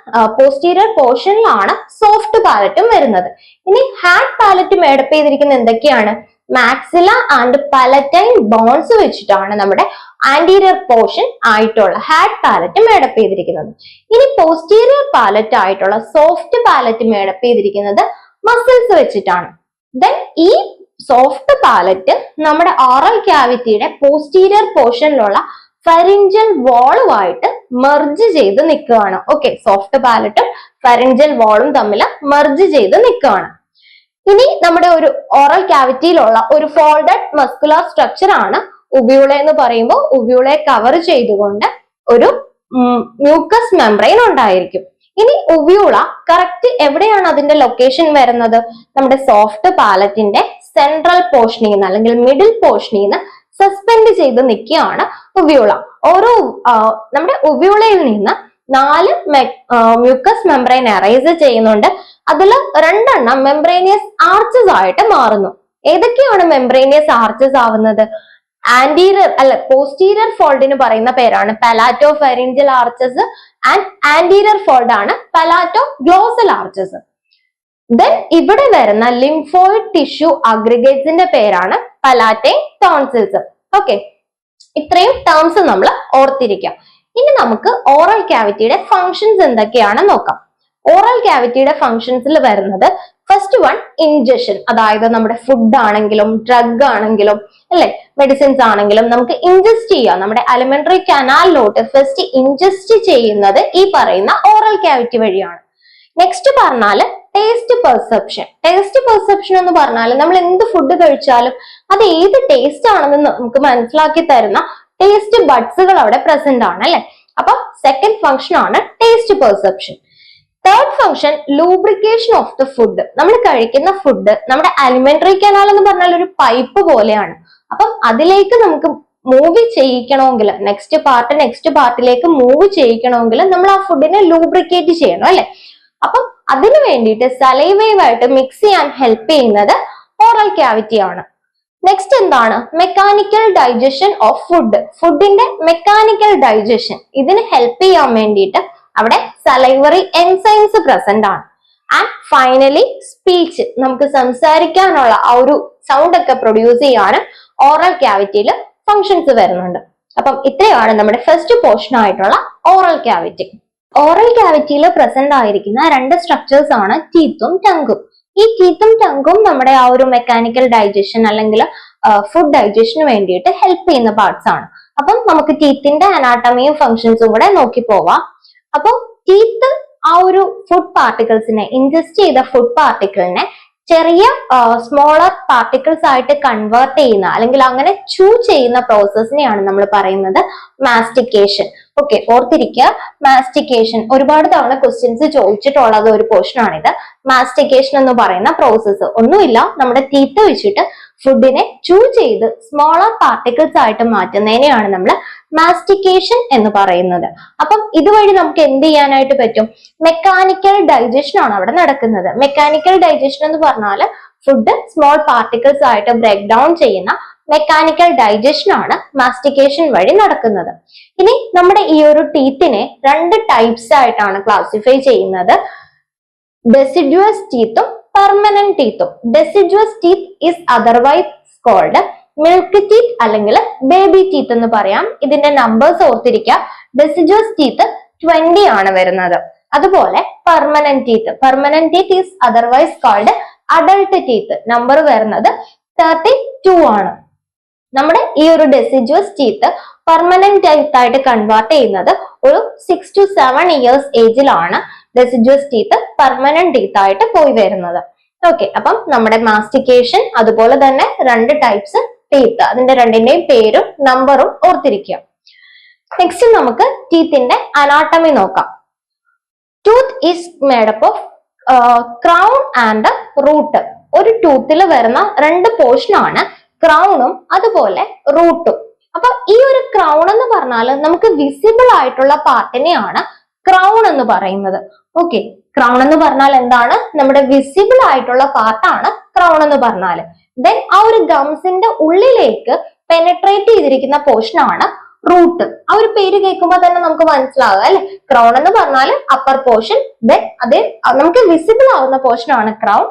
പോർഷനിലാണ് സോഫ്റ്റ് പാലറ്റും വരുന്നത്. ഇനി ഹാഡ് പാലറ്റ് മേഡപ്പ് ചെയ്തിരിക്കുന്ന എന്തൊക്കെയാണ്, മാക്സില ആൻഡ് പാലറ്റൈൻ ബോൺസ് വെച്ചിട്ടാണ് നമ്മുടെ ആന്റീരിയർ പോർഷൻ ആയിട്ടുള്ള ഹാഡ് പാലറ്റ് മേഡപ്പ് ചെയ്തിരിക്കുന്നത്. ഇനി പോസ്റ്റീരിയർ പാലറ്റ് ആയിട്ടുള്ള സോഫ്റ്റ് പാലറ്റ് മേഡപ്പ് ചെയ്തിരിക്കുന്നത് മസിൽസ് വെച്ചിട്ടാണ്. ദെൻ ഈ സോഫ്റ്റ് പാലറ്റ് നമ്മുടെ ഓറൽ ക്യാവിറ്റിയുടെ പോസ്റ്റീരിയർ പോർഷനിലുള്ള ഫരിഞ്ചൽ വാളുമായിട്ട് മെർജ് ചെയ്ത് നിൽക്കുകയാണ്. ഓക്കെ, സോഫ്റ്റ് പാലറ്റും ഫരിഞ്ചൽ വാളും തമ്മിൽ മെർജ് ചെയ്ത് നിൽക്കുകയാണ്. ഇനി നമ്മുടെ ഒരു ഓറൽ ക്യാവിറ്റിയിലുള്ള ഒരു ഫോൾഡഡ് മസ്കുലാർ സ്ട്രക്ചർ ആണ് ഒവ്യൂള എന്ന് പറയുമ്പോൾ ഒവ്യൂളയെ കവർ ചെയ്തുകൊണ്ട് ഒരു മ്യൂക്കസ് മെംബ്രെയിൻ ഉണ്ടായിരിക്കും. ഇനി ഒവ്യൂള കറക്റ്റ് എവിടെയാണ് അതിന്റെ ലൊക്കേഷൻ വരുന്നത്, നമ്മുടെ സോഫ്റ്റ് പാലറ്റിന്റെ സെൻട്രൽ പോർഷനിൽ നിന്ന് അല്ലെങ്കിൽ മിഡിൽ പോർഷനിൽ നിന്ന് സസ്പെൻഡ് ചെയ്ത് നിൽക്കുകയാണ് ഒവ്യൂള. നമ്മുടെ ഒവ്യൂളയിൽ നിന്ന് 4 മ്യൂക്കസ് മെംബ്രെയിൻ എറൈസ് ചെയ്യുന്നുണ്ട്. അതിൽ 2 മെംബ്രെയിനിയസ് ആർച്ചസ് ആയിട്ട് മാറുന്നു. ഏതൊക്കെയാണ് മെംബ്രെയിനിയസ് ആർച്ചസ് ആവുന്നത്, ആന്റീരിയർ അല്ല പോസ്റ്റീരിയർ ഫോൾഡിന് പറയുന്ന പേരാണ് പലാറ്റോ ഫെറിഞ്ചൽ ആർച്ചസ് ആൻഡ് ആന്റീരിയർ ഫോൾഡ് ആണ് പലാറ്റോ ഗ്ലോസൽ ആർച്ചസ്. ദെൻ ഇവിടെ വരുന്ന ലിംഫോയിഡ് ടിഷ്യൂ അഗ്രിഗേറ്റ്സിന്റെ പേരാണ് പലാറ്റൈൻ ടോൺസിൽസ്. ഓക്കെ, ഇത്രയും ടേംസ് നമ്മൾ ഓർത്തിരിക്കാം. ഇനി നമുക്ക് ഓറൽ ക്യാവിറ്റിയുടെ ഫങ്ഷൻസ് എന്തൊക്കെയാണെന്ന് നോക്കാം. ഓറൽ ക്യാവിറ്റിയുടെ ഫങ്ഷൻസിൽ വരുന്നത് ഫസ്റ്റ് വൺ ഇൻജഷൻ, അതായത് നമ്മുടെ ഫുഡ് ആണെങ്കിലും ഡ്രഗ് ആണെങ്കിലും അല്ലെ മെഡിസിൻസ് ആണെങ്കിലും നമുക്ക് ഇൻജസ്റ്റ് ചെയ്യാം. നമ്മുടെ അലിമെന്ററി കനാലിലോട്ട് ഫസ്റ്റ് ഇൻജസ്റ്റ് ചെയ്യുന്നത് ഈ പറയുന്ന ഓറൽ ക്യാവിറ്റി വഴിയാണ്. നെക്സ്റ്റ് പറഞ്ഞാല് ടേസ്റ്റ് പെർസെപ്ഷൻ. ടേസ്റ്റ് പെർസെപ്ഷൻ എന്ന് പറഞ്ഞാൽ നമ്മൾ എന്ത് ഫുഡ് കഴിച്ചാലും അത് ഏത് ടേസ്റ്റ് ആണെന്ന് നമുക്ക് മനസ്സിലാക്കി തരുന്ന ടേസ്റ്റ് ബഡ്സുകൾ അവിടെ പ്രസന്റ് ആണ് അല്ലെ. അപ്പൊ സെക്കൻഡ് ഫംഗ്ഷൻ ആണ് taste perception. Third function lubrication of the food. നമ്മൾ കഴിക്കുന്ന ഫുഡ് നമ്മുടെ അലിമെന്ററി കനാൽ എന്ന് പറഞ്ഞാൽ ഒരു പൈപ്പ് പോലെയാണ്. അപ്പം അതിലേക്ക് നമുക്ക് മൂവ് ചെയ്യിക്കണമെങ്കിൽ നെക്സ്റ്റ് പാർട്ടിലേക്ക് മൂവ് ചെയ്യിക്കണമെങ്കിൽ നമ്മൾ ആ ഫുഡിനെ ലൂബ്രിക്കേറ്റ് ചെയ്യണം അല്ലെ. അപ്പം അതിനു വേണ്ടിയിട്ട് സലൈവയുമായിട്ട് മിക്സ് ചെയ്യാൻ ഹെൽപ്പ് ചെയ്യുന്നത് ഓറൽ ക്യാവിറ്റി ആണ്. നെക്സ്റ്റ് എന്താണ്? Mechanical digestion of food. ഫുഡിന്റെ മെക്കാനിക്കൽ ഡൈജഷൻ ഇതിന് ഹെൽപ്പ് ചെയ്യാൻ വേണ്ടിയിട്ട് അവിടെ സലൈവറി എൻസൈംസ് പ്രസന്റ് ആണ്. ആൻഡ് ഫൈനലി സ്പീച്ച്, നമുക്ക് സംസാരിക്കാനുള്ള ആ ഒരു സൗണ്ട് ഒക്കെ പ്രൊഡ്യൂസ് ചെയ്യാൻ ഓറൽ ക്യാവിറ്റിയിൽ ഫങ്ഷൻസ് വരുന്നുണ്ട്. അപ്പം ഇത്രയാണ് നമ്മുടെ ഫസ്റ്റ് പോർഷൻ ആയിട്ടുള്ള ഓറൽ ക്യാവിറ്റി. ഓറൽ ക്യാവിറ്റിയിൽ പ്രസന്റ് ആയിരിക്കുന്ന രണ്ട് സ്ട്രക്ചേഴ്സ് ആണ് ടീത്തും ടങ്കും. ഈ ടീത്തും ടങ്കും നമ്മുടെ ആ ഒരു മെക്കാനിക്കൽ ഡൈജഷൻ അല്ലെങ്കിൽ ഫുഡ് ഡൈജഷന് വേണ്ടിയിട്ട് ഹെൽപ്പ് ചെയ്യുന്ന പാർട്സ് ആണ്. അപ്പം നമുക്ക് ടീത്തിന്റെ അനാട്ടമിയും ഫങ്ഷൻസും കൂടെ നോക്കി പോവാം. അപ്പൊ ടീത്ത് ആ ഒരു ഫുഡ് പാർട്ടിക്കിൾസിനെ ഇൻജസ്റ്റ് ചെയ്ത ഫുഡ് പാർട്ടിക്കിളിനെ ചെറിയ സ്മോളർ പാർട്ടിക്കിൾസ് ആയിട്ട് കൺവേർട്ട് ചെയ്യുന്ന അല്ലെങ്കിൽ അങ്ങനെ ചൂ ചെയ്യുന്ന പ്രോസസ്സിനെയാണ് നമ്മൾ പറയുന്നത് മാസ്റ്റിക്കേഷൻ. ഓക്കെ, ഓർത്തിരിക്കുക, മാസ്റ്റിക്കേഷൻ ഒരുപാട് തവണ ക്വസ്റ്റ്യൻസ് ചോദിച്ചിട്ടുള്ളത് ഒരു പോർഷൻ ആണിത്. മാസ്റ്റിക്കേഷൻ എന്ന് പറയുന്ന പ്രോസസ്സ് ഒന്നുമില്ല, നമ്മുടെ ടീത്ത് വെച്ചിട്ട് ഫുഡിനെ ചൂ ചെയ്ത് സ്മോളർ പാർട്ടിക്കിൾസ് ആയിട്ട് മാറ്റുന്നതിനെയാണ് നമ്മൾ മാസ്റ്റിക്കേഷൻ എന്ന് പറയുന്നത്. അപ്പം ഇതുവഴി നമുക്ക് എന്ത് ചെയ്യാനായിട്ട് പറ്റും? മെക്കാനിക്കൽ ഡൈജഷൻ ആണ് അവിടെ നടക്കുന്നത്. മെക്കാനിക്കൽ ഡൈജഷൻ എന്ന് പറഞ്ഞാൽ ഫുഡ് സ്മോൾ പാർട്ടിക്കിൾസ് ആയിട്ട് ബ്രേക്ക് ഡൗൺ ചെയ്യുന്ന മെക്കാനിക്കൽ ഡൈജഷൻ ആണ് മാസ്റ്റിക്കേഷൻ വഴി നടക്കുന്നത്. ഇനി നമ്മുടെ ഈ ഒരു ടീത്തിനെ രണ്ട് ടൈപ്സ് ആയിട്ടാണ് ക്ലാസിഫൈ ചെയ്യുന്നത്, ഡെസിഡ്യൂസ് ടീത്തും പെർമനന്റ് ടീത്തും. Deciduous teeth is otherwise called milk teeth അല്ലെങ്കിൽ ബേബി ടീത്ത് എന്ന് പറയാം. ഇതിന്റെ നമ്പേഴ്സ് ഓർത്തിരിക്കുക. ഡെസിഡ്യൂസ് ടീത്ത് 20 ആണ് വരുന്നത്. അതുപോലെ permanent teeth is otherwise called adult teeth. Number വരുന്നത് 32 ആണ്. നമ്മുടെ ഈ ഒരു ഡെസിഡ്യൂസ് ടീത്ത് പെർമനന്റ് ടീത്ത് ആയിട്ട് കൺവേർട്ട് ചെയ്യുന്നത് ഒരു 6 to 7 ഇയേഴ്സ് ഏജിലാണ് ഡെസിഡ്യൂസ് ടീത്ത് പെർമനന്റ് ടീത്ത് ആയിട്ട് പോയി വരുന്നത്. ഓക്കെ, അപ്പം നമ്മുടെ മാസ്റ്റിക്കേഷൻ അതുപോലെ തന്നെ രണ്ട് ടൈപ്സ് ടീത്ത്, അതിന്റെ രണ്ടിന്റെയും പേരും നമ്പറും ഓർത്തിരിക്കുക. നെക്സ്റ്റ് നമുക്ക് ടീത്തിന്റെ അനാട്ടമി നോക്കാം. Tooth is made up of crown and root. ഒരു ടൂത്തിൽ വരുന്ന രണ്ട് പോർഷൻ ആണ് ക്രൗണും അതുപോലെ റൂട്ടും. അപ്പൊ ഈ ഒരു ക്രൗൺ എന്ന് പറഞ്ഞാൽ നമുക്ക് വിസിബിൾ ആയിട്ടുള്ള പാർട്ടിനെയാണ് ക്രൗൺ എന്ന് പറയുന്നത്. ഓക്കെ, ക്രൗൺ എന്ന് പറഞ്ഞാൽ എന്താണ്? നമ്മുടെ വിസിബിൾ ആയിട്ടുള്ള പാർട്ടാണ് ക്രൗൺ എന്ന് പറഞ്ഞാൽ. ദെൻ ആ ഒരു ഗംസിന്റെ ഉള്ളിലേക്ക് പെനട്രേറ്റ് ചെയ്തിരിക്കുന്ന പോർഷൻ ആണ് റൂട്ട്. ആ ഒരു പേര് കേൾക്കുമ്പോൾ തന്നെ നമുക്ക് മനസ്സിലാകുക അല്ലെ, ക്രൗൺ എന്ന് പറഞ്ഞാൽ അപ്പർ പോർഷൻ, ദെൻ അതേ നമുക്ക് വിസിബിൾ ആവുന്ന പോർഷൻ ആണ് ക്രൗൺ.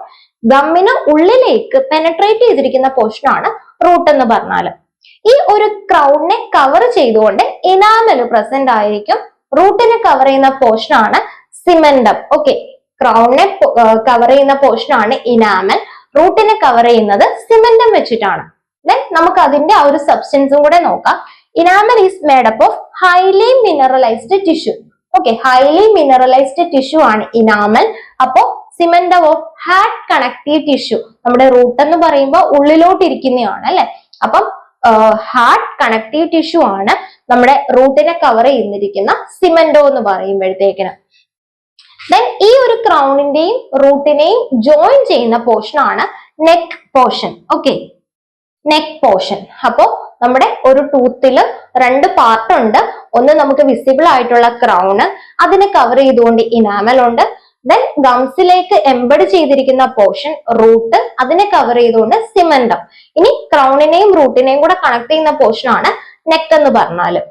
ഗമ്മിന് ഉള്ളിലേക്ക് പെനട്രേറ്റ് ചെയ്തിരിക്കുന്ന പോർഷൻ ആണ് റൂട്ട് എന്ന് പറഞ്ഞാൽ. ഈ ഒരു ക്രൗണിനെ കവർ ചെയ്തുകൊണ്ട് ഇനാമല് പ്രസന്റ് ആയിരിക്കും. റൂട്ടിനെ കവർ ചെയ്യുന്ന പോർഷൻ ആണ് സിമെന്റം. ഓക്കെ, ക്രൗണിനെ കവർ ചെയ്യുന്ന പോർഷൻ ആണ് ഇനാമൽ, റൂട്ടിനെ കവർ ചെയ്യുന്നത് സിമെന്റം വെച്ചിട്ടാണ്. ദെൻ നമുക്ക് അതിന്റെ ആ ഒരു സബ്സ്റ്റൻസും കൂടെ നോക്കാം. Enamel is made up of highly mineralised tissue. Okay, highly mineralised tissue ആണ് ഇനാമൽ. അപ്പോ സിമെന്റം ഓഫ് ഹാർഡ് കണക്റ്റീവ് ടിഷ്യൂ. നമ്മുടെ റൂട്ട് എന്ന് പറയുമ്പോൾ ഉള്ളിലോട്ട് ഇരിക്കുന്നതാണ് അല്ലെ. അപ്പം ഹാർഡ് കണക്റ്റീവ് ടിഷ്യൂ ആണ് നമ്മുടെ റൂട്ടിനെ കവർ ചെയ്തിരിക്കുന്ന സിമെന്റോ എന്ന് പറയുമ്പോഴത്തേക്കിന്. ദെൻ ഈ ഒരു ക്രൗണിന്റെയും റൂട്ടിനെയും ജോയിൻ ചെയ്യുന്ന പോർഷൻ ആണ് neck portion. Okay, neck portion. അപ്പോ നമ്മുടെ ഒരു ടൂത്തിൽ രണ്ട് പാർട്ട് ഉണ്ട്. ഒന്ന് നമുക്ക് വിസിബിൾ ആയിട്ടുള്ള ക്രൗണ്, അതിനെ കവർ ചെയ്തുകൊണ്ട് ഇനാമൽ ഉണ്ട്. ദെൻ ഗംസിലേക്ക് എംബഡ് ചെയ്തിരിക്കുന്ന പോർഷൻ റൂട്ട്, അതിനെ കവർ ചെയ്തുകൊണ്ട് സിമന്റം. ഇനി ക്രൗണിനെയും റൂട്ടിനെയും കൂടെ കണക്ട് ചെയ്യുന്ന പോർഷൻ ആണ് നെക്ക് എന്ന് പറഞ്ഞാല്.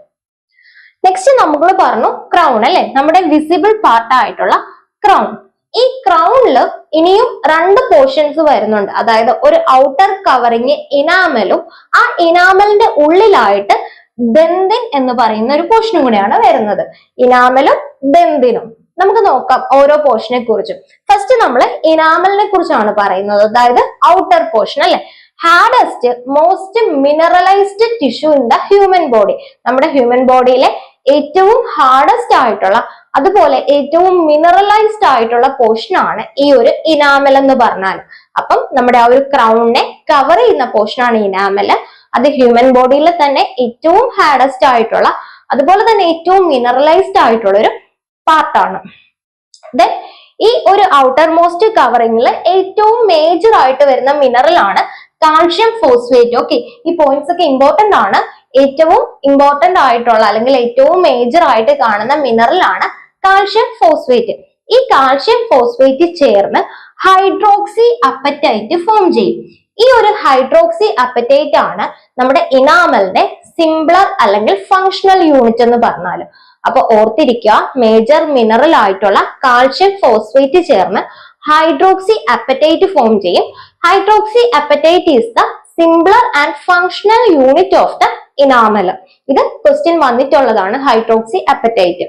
നെക്സ്റ്റ് നമ്മൾ പറഞ്ഞു ക്രൗൺ അല്ലെ, നമ്മുടെ വിസിബിൾ പാർട്ട് ആയിട്ടുള്ള ക്രൗൺ. ഈ ക്രൗണില് ഇനിയും രണ്ട് പോർഷൻസ് വരുന്നുണ്ട്. അതായത് ഒരു ഔട്ടർ കവറിങ് ഇനാമലും ആ ഇനാമലിന്റെ ഉള്ളിലായിട്ട് ദന്തിൻ എന്ന് പറയുന്ന ഒരു പോർഷനും കൂടെയാണ് വരുന്നത്. ഇനാമലും ദന്തിനും നമുക്ക് നോക്കാം ഓരോ പോർഷനെ കുറിച്ചും. ഫസ്റ്റ് നമ്മൾ ഇനാമലിനെ കുറിച്ചാണ് പറയുന്നത്, അതായത് ഔട്ടർ പോർഷൻ അല്ലെ. Hardest most mineralised tissue in the human body. നമ്മുടെ ഹ്യൂമൻ ബോഡിയിലെ ഏറ്റവും ഹാർഡസ്റ്റ് ആയിട്ടുള്ള അതുപോലെ ഏറ്റവും മിനറലൈസ്ഡ് ആയിട്ടുള്ള പോർഷൻ ആണ് ഈ ഒരു ഇനാമൽ എന്ന് പറഞ്ഞാൽ. അപ്പം നമ്മുടെ ആ ഒരു ക്രൗണിനെ കവർ ചെയ്യുന്ന പോർഷൻ ആണ് ഇനാമല്. അത് ഹ്യൂമൻ ബോഡിയിൽ തന്നെ ഏറ്റവും ഹാർഡസ്റ്റ് ആയിട്ടുള്ള അതുപോലെ തന്നെ ഏറ്റവും മിനറലൈസ്ഡ് ആയിട്ടുള്ള ഒരു പാർട്ടാണ്. ദെൻ ഈ ഒരു ഔട്ടർ മോസ്റ്റ് കവറിംഗിൽ ഏറ്റവും മേജർ ആയിട്ട് വരുന്ന മിനറൽ ആണ് കാൽഷ്യം ഫോസ്ഫേറ്റ്. ഓക്കെ, ഈ പോയിന്റ്സ് ഒക്കെ ഇമ്പോർട്ടന്റ് ആണ്. ഏറ്റവും ഇമ്പോർട്ടന്റ് ആയിട്ടുള്ള അല്ലെങ്കിൽ ഏറ്റവും മേജർ ആയിട്ട് കാണുന്ന മിനറൽ ആണ് കാൽഷ്യം ഫോസ്ഫേറ്റ്. ഈ കാൽഷ്യം ഫോസ്ഫേറ്റ് ചേർന്ന് ഹൈഡ്രോക്സി അപ്പറ്റൈറ്റ് ഫോം ചെയ്യും. ഈ ഒരു ഹൈഡ്രോക്സി അപ്പറ്റൈറ്റ് ആണ് നമ്മുടെ ഇനാമലിന്റെ സിംപ്ലർ അല്ലെങ്കിൽ ഫങ്ഷണൽ യൂണിറ്റ് എന്ന് പറഞ്ഞാല്. അപ്പൊ ഓർത്തിരിക്കുക, മേജർ മിനറൽ ആയിട്ടുള്ള കാൽഷ്യം ഫോസ്ഫേറ്റ് ചേർന്ന് ഹൈഡ്രോക്സി അപ്പറ്റൈറ്റ് ഫോം ചെയ്യും. Hydroxy apatite is the simpler and functional unit of the enamel. ഇത് ക്വസ്റ്റ്യൻ വന്നിട്ടുള്ളതാണ്, ഹൈഡ്രോക്സി അപ്പറ്റൈറ്റ്.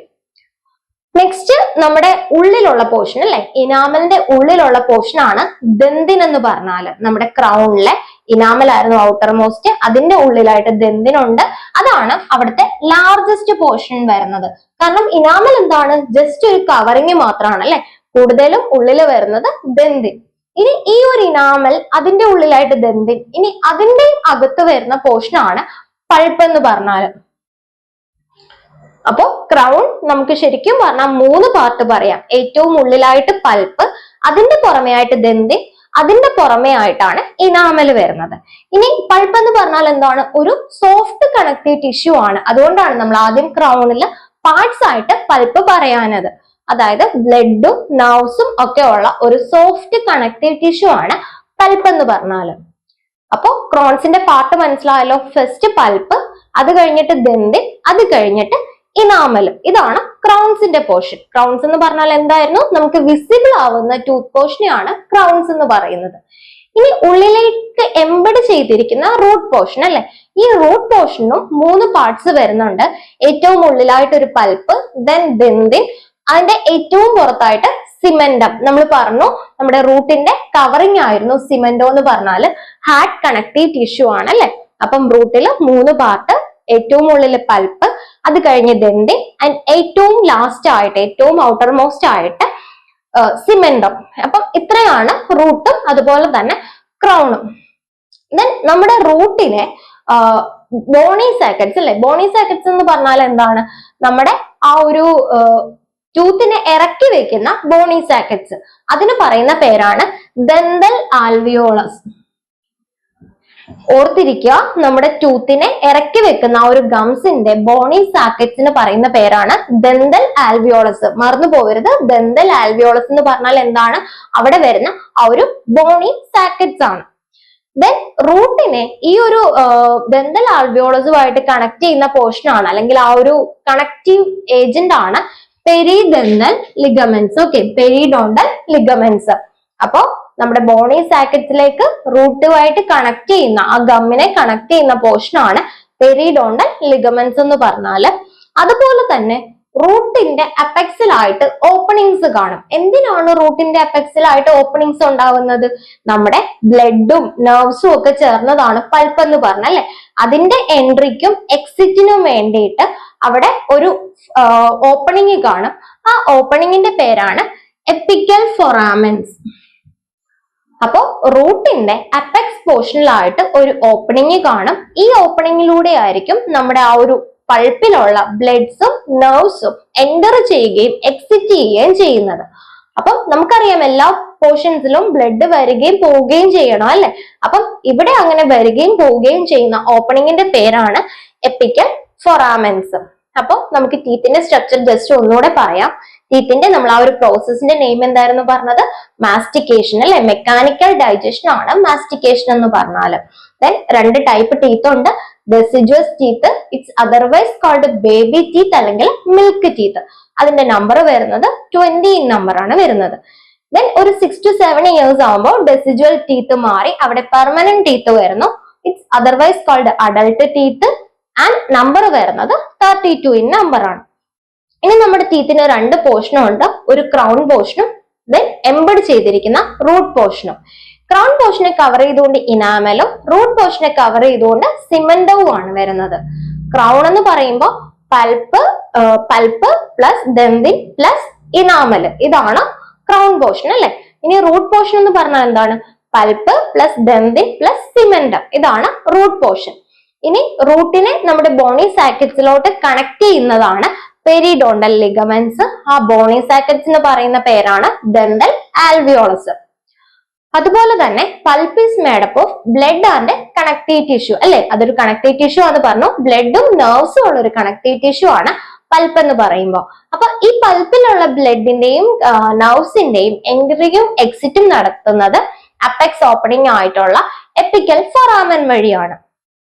നെക്സ്റ്റ് നമ്മുടെ ഉള്ളിലുള്ള പോർഷൻ അല്ലെ, ഇനാമലിന്റെ ഉള്ളിലുള്ള പോർഷൻ ആണ് ദന്തിൻ എന്ന് പറഞ്ഞാല്. നമ്മുടെ ക്രൗണിലെ ഇനാമൽ ആയിരുന്നു ഔട്ടർ മോസ്റ്റ്, അതിന്റെ ഉള്ളിലായിട്ട് ദന്തിനുണ്ട്. അതാണ് അവിടുത്തെ ലാർജസ്റ്റ് പോർഷൻ വരുന്നത്. കാരണം ഇനാമൽ എന്താണ്, ജസ്റ്റ് ഒരു കവറിങ് മാത്രമാണ് അല്ലെ. കൂടുതലും ഉള്ളിൽ വരുന്നത് ദന്തിൻ. ഇനി ഈ ഒരു ഇനാമൽ അതിന്റെ ഉള്ളിലായിട്ട് ദന്തിൻ, ഇനി അതിന്റെയും അകത്ത് വരുന്ന പോർഷൻ ആണ് പൾപ്പ് എന്ന് പറഞ്ഞാല്. അപ്പോ ക്രൗൺ നമുക്ക് ശരിക്കും പറഞ്ഞാൽ മൂന്ന് പാർട്ട് പറയാം. ഏറ്റവും ഉള്ളിലായിട്ട് പൾപ്പ്, അതിന്റെ പുറമെ ആയിട്ട് ദന്തിൻ, അതിന്റെ പുറമെ ആയിട്ടാണ് ഇനാമൽ വരുന്നത്. ഇനി പൾപ്പ് എന്ന് പറഞ്ഞാൽ എന്താണ്, ഒരു സോഫ്റ്റ് കണക്റ്റീവ് ടിഷ്യൂ ആണ്. അതുകൊണ്ടാണ് നമ്മൾ ആദ്യം ക്രൗണിൽ പാർട്സ് ആയിട്ട് പൾപ്പ് പറയാനത്. അതായത് ബ്ലഡും നെർവ്സും ഒക്കെ ഉള്ള ഒരു സോഫ്റ്റ് കണക്റ്റീവ് ടിഷ്യൂ ആണ് പൾപ്പ് എന്ന് പറഞ്ഞാല്. അപ്പോ ക്രോൺസിന്റെ പാർട്ട് മനസ്സിലായല്ലോ. ഫസ്റ്റ് പൾപ്പ്, അത് കഴിഞ്ഞിട്ട് ദന്തിൻ, അത് കഴിഞ്ഞിട്ട് ഇനാമൽ. ഇതാണ് ക്രൗൺസിന്റെ പോർഷൻ. ക്രൗൺസ് എന്ന് പറഞ്ഞാൽ എന്തായിരുന്നു, നമുക്ക് വിസിബിൾ ആവുന്ന ടൂത്ത് പോർഷനെയാണ് ക്രൗൺസ് എന്ന് പറയുന്നത്. ഇനി ഉള്ളിലേക്ക് എംബഡ് ചെയ്തിരിക്കുന്ന റൂട്ട് പോർഷൻ അല്ലെ, ഈ റൂട്ട് പോർഷനും മൂന്ന് പാർട്സ് വരുന്നുണ്ട്. ഏറ്റവും ഉള്ളിലായിട്ട് ഒരു പൾപ്പ്, ദെൻ ദന്തിൻ, അതിന്റെ ഏറ്റവും പുറത്തായിട്ട് സിമെന്റം. നമ്മൾ പറഞ്ഞു നമ്മുടെ റൂട്ടിന്റെ കവറിങ് ആയിരുന്നു സിമെന്റോ എന്ന് പറഞ്ഞാല് ഹാർഡ് കണക്റ്റീവ് ടിഷ്യൂ ആണ് അല്ലെ. അപ്പം റൂട്ടിൽ മൂന്ന് പാർട്ട്, ഏറ്റവും ഉള്ളിൽ പൾപ്പ്, അത് കഴിഞ്ഞ് ദന്തിൻ, ആൻഡ് ഏറ്റവും ലാസ്റ്റ് ആയിട്ട് ഏറ്റവും ഔട്ടർ മോസ്റ്റ് ആയിട്ട് സിമെന്റം. അപ്പം ഇത്രയാണ് റൂട്ടും അതുപോലെ തന്നെ ക്രൗണും. ദെൻ നമ്മുടെ റൂട്ടിനെ ബോണി സാക്കറ്റ്സ് അല്ലെ. ബോണി സാക്കറ്റ്സ് എന്ന് പറഞ്ഞാൽ എന്താണ്, നമ്മുടെ ആ ഒരു ടൂത്തിനെ ഇറക്കി വെക്കുന്ന ബോണി സാക്കറ്റ്സ്, അതിന് പറയുന്ന പേരാണ് ദന്തൽ ആൽവിയോളസ്. ഓർത്തിരിക്കുക, നമ്മുടെ ടൂത്തിനെ ഇറക്കി വെക്കുന്ന ആ ഒരു ഗംസിന്റെ ബോണി സാക്കറ്റ്സിന് പറയുന്ന പേരാണ് ദന്തൽ ആൽവിയോളസ്. മറന്നു പോകരുത്, ദന്തൽ ആൽവിയോളസ് എന്ന് പറഞ്ഞാൽ എന്താണ്, അവിടെ വരുന്ന ആ ഒരു ബോണി സാക്കറ്റ്സ് ആണ്. ദെൻ റൂട്ടിനെ ഈ ഒരു ദന്തൽ ആൽവിയോളസുമായിട്ട് കണക്ട് ചെയ്യുന്ന പോർഷൻ ആണ് അല്ലെങ്കിൽ ആ ഒരു കണക്റ്റീവ് ഏജന്റ് ആണ് പെരിഡെന്തൽ ലിഗമെന്റ്സ്. Okay, periodontal ligaments. അപ്പോ നമ്മുടെ ബോണി സാക്കറ്റ്സിലേക്ക് റൂട്ടുമായിട്ട് കണക്ട് ചെയ്യുന്ന ആ ഗമ്മിനെ കണക്ട് ചെയ്യുന്ന പോർഷൻ ആണ് പെരിഡോണ്ടൽ ലിഗമെന്റ്സ് എന്ന് പറഞ്ഞാല്. അതുപോലെ തന്നെ റൂട്ടിന്റെ അപ്പെക്സിലായിട്ട് ഓപ്പണിങ്സ് കാണും. എന്തിനാണ് റൂട്ടിന്റെ അപ്പെക്സിലായിട്ട് ഓപ്പണിങ്സ് ഉണ്ടാവുന്നത്, നമ്മുടെ ബ്ലഡും നെർവ്സും ഒക്കെ ചേർന്നതാണ് പൾപ്പ് എന്ന് പറഞ്ഞല്ലേ. അതിന്റെ എൻട്രിക്കും എക്സിറ്റിനും വേണ്ടിയിട്ട് അവിടെ ഒരു ഓപ്പണിങ് കാണും. ആ ഓപ്പണിങ്ങിന്റെ പേരാണ് എപ്പിക്കൽ ഫൊറാമെൻസ്. അപ്പോ റൂട്ടിന്റെ അപ്പെക്സ് പോർഷനിലായിട്ട് ഒരു ഓപ്പണിങ് കാണും. ഈ ഓപ്പണിങ്ങിലൂടെ ആയിരിക്കും നമ്മുടെ ആ ഒരു പൾപ്പിലുള്ള ബ്ലഡ്സും നെർവ്സും എൻ്റർ ചെയ്യുകയും എക്സിറ്റ് ചെയ്യുകയും ചെയ്യുന്നത്. അപ്പം നമുക്കറിയാം എല്ലാ പോർഷൻസിലും ബ്ലഡ് വരികയും പോവുകയും ചെയ്യണം അല്ലെ. അപ്പം ഇവിടെ അങ്ങനെ വരികയും പോവുകയും ചെയ്യുന്ന ഓപ്പണിങ്ങിന്റെ പേരാണ് എപ്പിക്കൽ ഫൊറാമെൻസ്. അപ്പൊ നമുക്ക് ടീത്തിന്റെ സ്ട്രക്ചർ ജസ്റ്റ് ഒന്നുകൂടെ പറയാം. ടീത്തിന്റെ നമ്മൾ ആ ഒരു പ്രോസസ്സിന്റെ നെയിം എന്തായിരുന്നു പറഞ്ഞത്? മാസ്റ്റിക്കേഷൻ അല്ലെ, മെക്കാനിക്കൽ ഡൈജഷൻ ആണ് മാസ്റ്റിക്കേഷൻ എന്ന് പറഞ്ഞാല്. ദെൻ രണ്ട് ടൈപ്പ് ടീത്ത് ഉണ്ട്. Deciduous teeth, it's otherwise called baby teeth അല്ലെങ്കിൽ മിൽക്ക് ടീത്ത്. അതിന്റെ നമ്പർ വരുന്നത് 20 നമ്പർ ആണ് വരുന്നത്. ദെൻ ഒരു 6 to 7 years ആകുമ്പോൾ ഡെസിഡ്വൽ ടീത്ത് മാറി അവിടെ പെർമനന്റ് ടീത്ത് വരുന്നു. It's otherwise called adult teeth and number വരുന്നത് 32 നമ്പർ ആണ്. ഇനി നമ്മുടെ ടീത്തിന് രണ്ട് പോർഷനും ഉണ്ട്, ഒരു ക്രൗൺ പോർഷനും ദെൻ എംബഡ് ചെയ്തിരിക്കുന്ന റൂട്ട് പോർഷനും. ക്രൗൺ പോർഷനെ കവർ ചെയ്തുകൊണ്ട് ഇനാമലും റൂട്ട് പോർഷനെ കവർ ചെയ്തുകൊണ്ട് സിമന്റവും ആണ് വരുന്നത്. ക്രൗൺ എന്ന് പറയുമ്പോൾ പൾപ്പ് പ്ലസ് ഡെന്തിൻ പ്ലസ് ഇനാമൽ, ഇതാണ് ക്രൗൺ പോർഷൻ അല്ലെ. ഇനി റൂട്ട് പോർഷൻ എന്ന് പറഞ്ഞാൽ എന്താണ്? പൾപ്പ് പ്ലസ് ഡെന്തിൻ പ്ലസ് സിമന്റം, ഇതാണ് റൂട്ട് പോർഷൻ. ഇനി റൂട്ടിനെ നമ്മുടെ ബോണി സാക്കറ്റ്സിലോട്ട് കണക്ട് ചെയ്യുന്നതാണ് പെരിഡോണ്ടൽ ലിഗമെന്റ്സ്. ആ ബോണി സാക്കറ്റ്സ് എന്ന് പറയുന്ന പേരാണ് ഡെന്റൽ ആൽവിയോളസ്. അതുപോലെ തന്നെ pulp is made up of blood and connective tissue അല്ലെ, അതൊരു കണക്റ്റീവ് ടിഷ്യൂ എന്ന് പറഞ്ഞു. ബ്ലഡും നെർവ്സും ഉള്ള ഒരു കണക്റ്റീവ് ടിഷ്യൂ ആണ് പൾപ്പ് എന്ന് പറയുമ്പോൾ. അപ്പൊ ഈ പൾപ്പിലുള്ള ബ്ലഡിന്റെയും നെർവ്സിന്റെയും എൻട്രിയും എക്സിറ്റും നടത്തുന്നത് അപ്പെക്സ് ഓപ്പണിംഗ് ആയിട്ടുള്ള എപ്പിക്കൽ ഫൊറാമൻ വഴിയാണ്.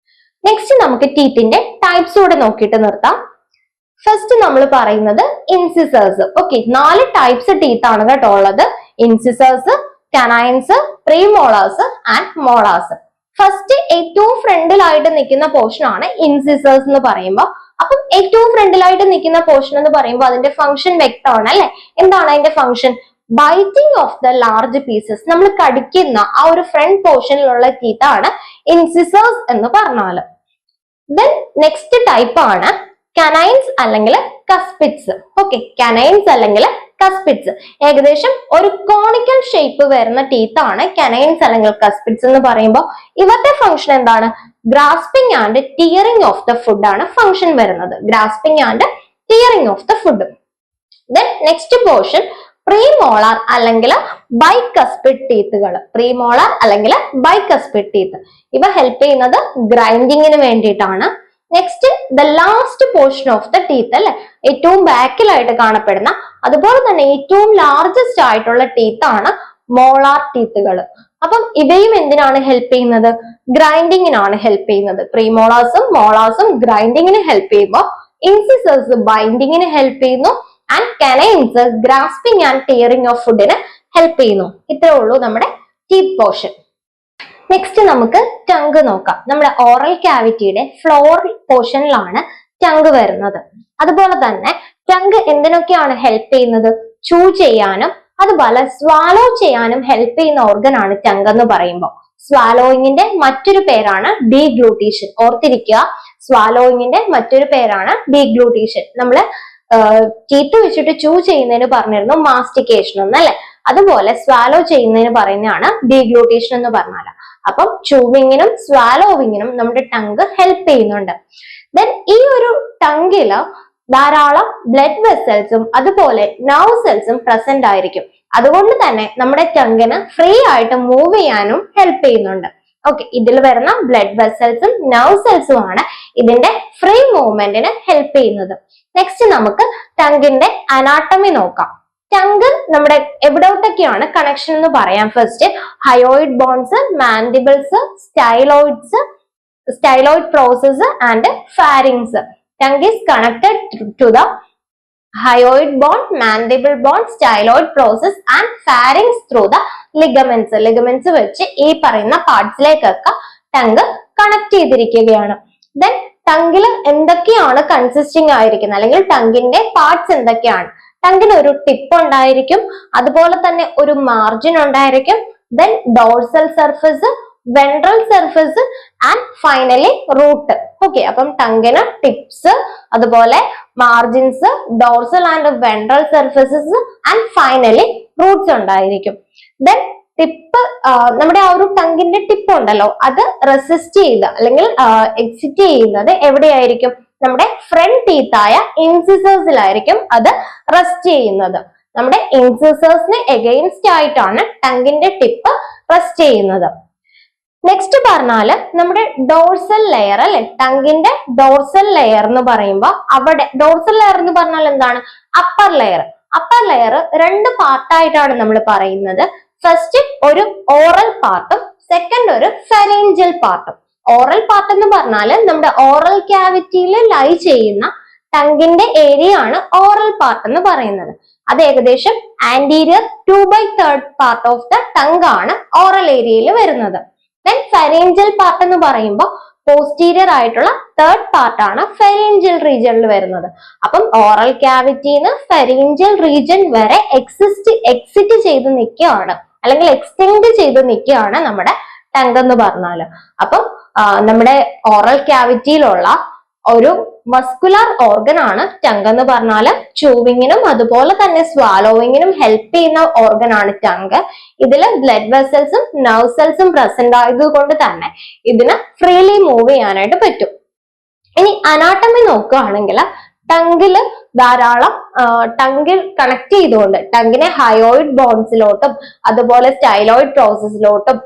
നെക്സ്റ്റ് നമുക്ക് ടീത്തിന്റെ ടൈപ്സ് കൂടെ നോക്കിയിട്ട് നിർത്താം. ഫസ്റ്റ് നമ്മൾ പറയുന്നത് ഇൻസിസേഴ്സ്. ഓക്കെ, 4 ടൈപ്സ് ടീത്ത് ആണ് കേട്ടോ ഉള്ളത്. Incisors, canines, premolars and molars. First ഏറ്റവും ഫ്രണ്ടിലായിട്ട് നിൽക്കുന്ന പോർഷൻ ആണ് ഇൻസിസേഴ്സ് എന്ന് പറയുമ്പോൾ. അപ്പം ഏറ്റവും ഫ്രണ്ടിലായിട്ട് നിൽക്കുന്ന പോർഷൻ എന്ന് പറയുമ്പോൾ അതിന്റെ ഫംഗ്ഷൻ വ്യക്തമാണ് അല്ലെ. എന്താണ് അതിന്റെ function? Biting of the large pieces. നമ്മൾ കടിക്കുന്ന ആ ഒരു ഫ്രണ്ട് പോർഷനിലുള്ള ടീത്ത് ആണ് ഇൻസിസേഴ്സ് എന്ന് പറഞ്ഞാല്. ദെൻ നെക്സ്റ്റ് ടൈപ്പ് ആണ് കനൈൻസ് അല്ലെങ്കിൽ കസ്പിറ്റ്സ്. ഓക്കെ, കനൈൻസ് അല്ലെങ്കിൽ കസ്പിറ്റ്സ് ഏകദേശം ഒരു കോണിക്കൽ ഷേപ്പ് വരുന്ന ടീത്ത് ആണ് കനൈൻസ് അല്ലെങ്കിൽ കസ്പിറ്റ്സ് എന്ന് പറയുമ്പോൾ. ഇവരുടെ ഫംഗ്ഷൻ എന്താണ്? Grasping and tearing of the food ആണ് ഫംഗ്ഷൻ വരുന്നത്. Grasping and tearing of the food. Then next portion premolar അല്ലെങ്കിൽ ബൈകസ്പിഡ് ടീത്തുകൾ. പ്രീമോളാർ അല്ലെങ്കിൽ ബൈകസ്പിഡ് ടീത്ത് ഇവ ഹെൽപ്പ് ചെയ്യുന്നത് ഗ്രൈൻഡിങ്ങിന് വേണ്ടിയിട്ടാണ്. Next the last portion of the teeth അല്ലെ, ഏറ്റവും ബാക്കിലായിട്ട് കാണപ്പെടുന്ന അതുപോലെ തന്നെ ഏറ്റവും ലാർജസ്റ്റ് ആയിട്ടുള്ള ടീത്ത് ആണ് മോളാർ ടീത്തുകൾ. അപ്പം ഇവയും എന്തിനാണ് ഹെൽപ്പ് ചെയ്യുന്നത്? ഗ്രൈൻഡിങ്ങിനാണ് ഹെൽപ്പ് ചെയ്യുന്നത്. പ്രീമോളാസും മോളാസും ഗ്രൈൻഡിങ്ങിന് ഹെൽപ്പ് ചെയ്യുമ്പോൾ ഇൻസിസേഴ്സ് ബൈൻഡിങ്ങിന് ഹെൽപ്പ് ചെയ്യുന്നു and canines grasping and tearing of ഫുഡിന് ഹെൽപ്പ് ചെയ്യുന്നു. ഇത്രേ ഉള്ളൂ നമ്മുടെ ടീത്ത് പോർഷൻ. നെക്സ്റ്റ് നമുക്ക് ടങ്ക് നോക്കാം. നമ്മുടെ ഓറൽ ക്യാവിറ്റിയുടെ ഫ്ലോർ പോർഷനിലാണ് ടങ്ക് വരുന്നത്. അതുപോലെ തന്നെ ടങ്ക് എന്തിനൊക്കെയാണ് ഹെൽപ്പ് ചെയ്യുന്നത്? ചൂ ചെയ്യാനും അതുപോലെ സ്വാലോ ചെയ്യാനും ഹെൽപ്പ് ചെയ്യുന്ന ഓർഗൻ ആണ് ടങ്ക് എന്ന് പറയുമ്പോൾ. സ്വാലോയിങ്ങിന്റെ മറ്റൊരു പേരാണ് ഡീഗ്ലൂട്ടീഷൻ. ഓർത്തിരിക്കുക, സ്വാലോയിങ്ങിന്റെ മറ്റൊരു പേരാണ് ഡീഗ്ലൂട്ടീഷൻ. നമ്മള് ടീത്ത് വെച്ചിട്ട് ചൂ ചെയ്യുന്നതിന് പറഞ്ഞിരുന്നു മാസ്റ്റിക്കേഷൻ എന്നല്ലേ. അതുപോലെ സ്വാലോ ചെയ്യുന്നതിന് പറയുന്നതാണ് ഡീഗ്ലൂട്ടേഷൻ എന്ന് പറഞ്ഞാൽ. അപ്പം ചൂവിങ്ങിനും സ്വാലോവിങ്ങിനും നമ്മുടെ ടങ്ക് ഹെൽപ്പ് ചെയ്യുന്നുണ്ട്. ദെൻ ഈ ഒരു ടങ്കില് ധാരാളം ബ്ലഡ് വെസൽസും അതുപോലെ നെർവ് സെൽസും പ്രസന്റ് ആയിരിക്കും. അതുകൊണ്ട് തന്നെ നമ്മുടെ ടങ്കിന് ഫ്രീ ആയിട്ട് മൂവ് ചെയ്യാനും ഹെൽപ്പ് ചെയ്യുന്നുണ്ട്. ഓക്കെ, ഇതിൽ വരുന്ന ബ്ലഡ് വെസൽസും നെർവ് സെൽസും ആണ് ഇതിന്റെ ഫ്രീ മൂവ്മെന്റിന് ഹെൽപ്പ് ചെയ്യുന്നത്. നെക്സ്റ്റ് നമുക്ക് ടങ്കിന്റെ അനാട്ടമി നോക്കാം. ടങ്ക് നമ്മുടെ എവിടോട്ടൊക്കെയാണ് കണക്ഷൻ എന്ന് പറയാം. First hyoid bones, mandibles, styloid process and pharynx. Tongue is connected to the hyoid bone, mandible bone, styloid process and pharynx through the ligaments. Ligaments വെച്ച് ഈ പറയുന്ന പാർട്സിലേക്കൊക്കെ ടങ്ക് കണക്ട് ചെയ്തിരിക്കുകയാണ്. ദെൻ ടങ്കില് എന്തൊക്കെയാണ് കൺസിസ്റ്റിംഗ് ആയിരിക്കുന്നത് അല്ലെങ്കിൽ ടങ്കിന്റെ പാർട്സ് എന്തൊക്കെയാണ്? ടങ്കിന് ഒരു ടിപ്പ് ഉണ്ടായിരിക്കും, അതുപോലെ തന്നെ ഒരു മാർജിൻ ഉണ്ടായിരിക്കും, then dorsal surface, ventral surface and finally root. Okay, അപ്പം ടങ്കിന് ടിപ്സ്, അതുപോലെ margins, dorsal and ventral surfaces and finally roots ഉണ്ടായിരിക്കും. ദെൻ ടിപ്പ്, നമ്മുടെ ആ ഒരു ടങ്കിന്റെ ടിപ്പ് ഉണ്ടല്ലോ, അത് റെസിസ്റ്റ് ചെയ്ത് അല്ലെങ്കിൽ എക്സിറ്റ് ചെയ്യുന്നത് എവിടെയായിരിക്കും? നമ്മുടെ ഫ്രണ്ട് ടീത്തായ ഇൻസിസേഴ്സിലായിരിക്കും അത് റെസ്റ്റ് ചെയ്യുന്നത്. നമ്മുടെ ഇൻസിസേഴ്സിന് എഗെയിൻസ്റ്റ് ആയിട്ടാണ് ടങ്കിന്റെ ടിപ്പ് റെസ്റ്റ് ചെയ്യുന്നത്. നെക്സ്റ്റ് പറഞ്ഞാല് നമ്മുടെ ഡോർസൽ ലെയർ അല്ലെ, ടങ്കിന്റെ ഡോർസൽ ലെയർ എന്ന് പറയുമ്പോൾ അവിടെ ഡോർസൽ ലെയർ എന്ന് പറഞ്ഞാൽ എന്താണ്? Upper layer. അപ്പർ ലെയർ രണ്ട് പാർട്ടായിട്ടാണ് നമ്മൾ പറയുന്നത്. ഫസ്റ്റ് ഒരു ഓറൽ പാർട്ടും സെക്കൻഡ് ഒരു ഫെറിഞ്ചൽ പാർട്ടും. ഓറൽ പാർട്ട് എന്ന് പറഞ്ഞാല് നമ്മുടെ ഓറൽ ക്യാവിറ്റിയിൽ ലൈ ചെയ്യുന്ന ടങ്കിന്റെ ഏരിയ ആണ് ഓറൽ പാർട്ട് എന്ന് പറയുന്നത്. അത് ഏകദേശം anterior 2/3 part of the tongue ആണ് ഓറൽ ഏരിയയിൽ വരുന്നത്. ദെൻ ഫെറിഞ്ചൽ പാർട്ട് എന്ന് പറയുമ്പോൾ പോസ്റ്റീരിയർ ആയിട്ടുള്ള തേർഡ് പാർട്ട് ആണ് ഫെറിഞ്ചൽ റീജിയനിൽ വരുന്നത്. അപ്പം ഓറൽ ക്യാവിറ്റിന്ന് ഫെറിഞ്ചൽ റീജിയൻ വരെ എക്സിറ്റ് ചെയ്ത് നിൽക്കുകയാണ്, അല്ലെങ്കിൽ എക്സ്റ്റെൻഡ് ചെയ്ത് നിൽക്കുകയാണ് നമ്മുടെ ടങ് എന്ന് പറഞ്ഞാല്. അപ്പം നമ്മുടെ ഓറൽ ക്യാവിറ്റിയിലുള്ള ഒരു മസ്കുലർ ഓർഗൻ ആണ് ടങ് എന്ന് പറഞ്ഞാല്. ചൂവിങ്ങിനും അതുപോലെ തന്നെ സ്വാലോവിങ്ങിനും ഹെൽപ്പ് ചെയ്യുന്ന ഓർഗൻ ആണ് ടങ്. ഇതില് ബ്ലഡ് വെസൽസും നെർവ് സെൽസും പ്രസന്റ് ആയതുകൊണ്ട് തന്നെ ഇതിന് ഫ്രീലി മൂവ് ചെയ്യാനായിട്ട് പറ്റും. ഇനി അനാട്ടമി നോക്കുകയാണെങ്കിൽ ടങ്കില് ധാരാളം ടങ്കിൽ കണക്ട് ചെയ്തുകൊണ്ട് ടങ്കിനെ ഹയോയിഡ് ബോൺസിലോട്ടും അതുപോലെ സ്റ്റൈലോയിഡ് പ്രോസസ്സിലോട്ടും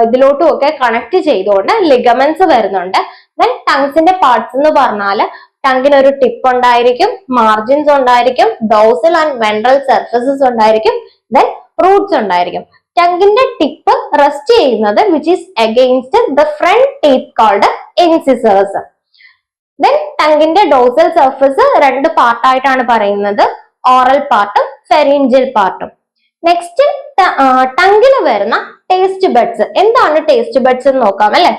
ഇതിലോട്ടും ഒക്കെ കണക്ട് ചെയ്തുകൊണ്ട് ലിഗമെന്റ്സ് വരുന്നുണ്ട്. ദെൻ ടങ്സിന്റെ പാർട്സ് എന്ന് പറഞ്ഞാല് ടങ്കിന് ഒരു ടിപ്പ് ഉണ്ടായിരിക്കും, മാർജിൻസ് ഉണ്ടായിരിക്കും, ഡോർസൽ ആൻഡ് വെൻട്രൽ സർഫസസ് ഉണ്ടായിരിക്കും, ദെൻ റൂട്ട്സ് ഉണ്ടായിരിക്കും. ടങ്കിന്റെ ടിപ്പ് റെസ്റ്റ് ചെയ്യുന്നത് which is against the front teeth called incisors. Then ടങ്കിന്റെ ഡോർസൽ സർഫസ് രണ്ട് പാർട്ടായിട്ടാണ് പറയുന്നത്, ഓറൽ പാർട്ടും ഫെറിഞ്ചൽ പാർട്ടും. നെക്സ്റ്റ് ടങ്കില് വരുന്ന ടേസ്റ്റ് ബഡ്സ്. എന്താണ് ടേസ്റ്റ് ബഡ്സ് എന്ന് നോക്കാം അല്ലെ.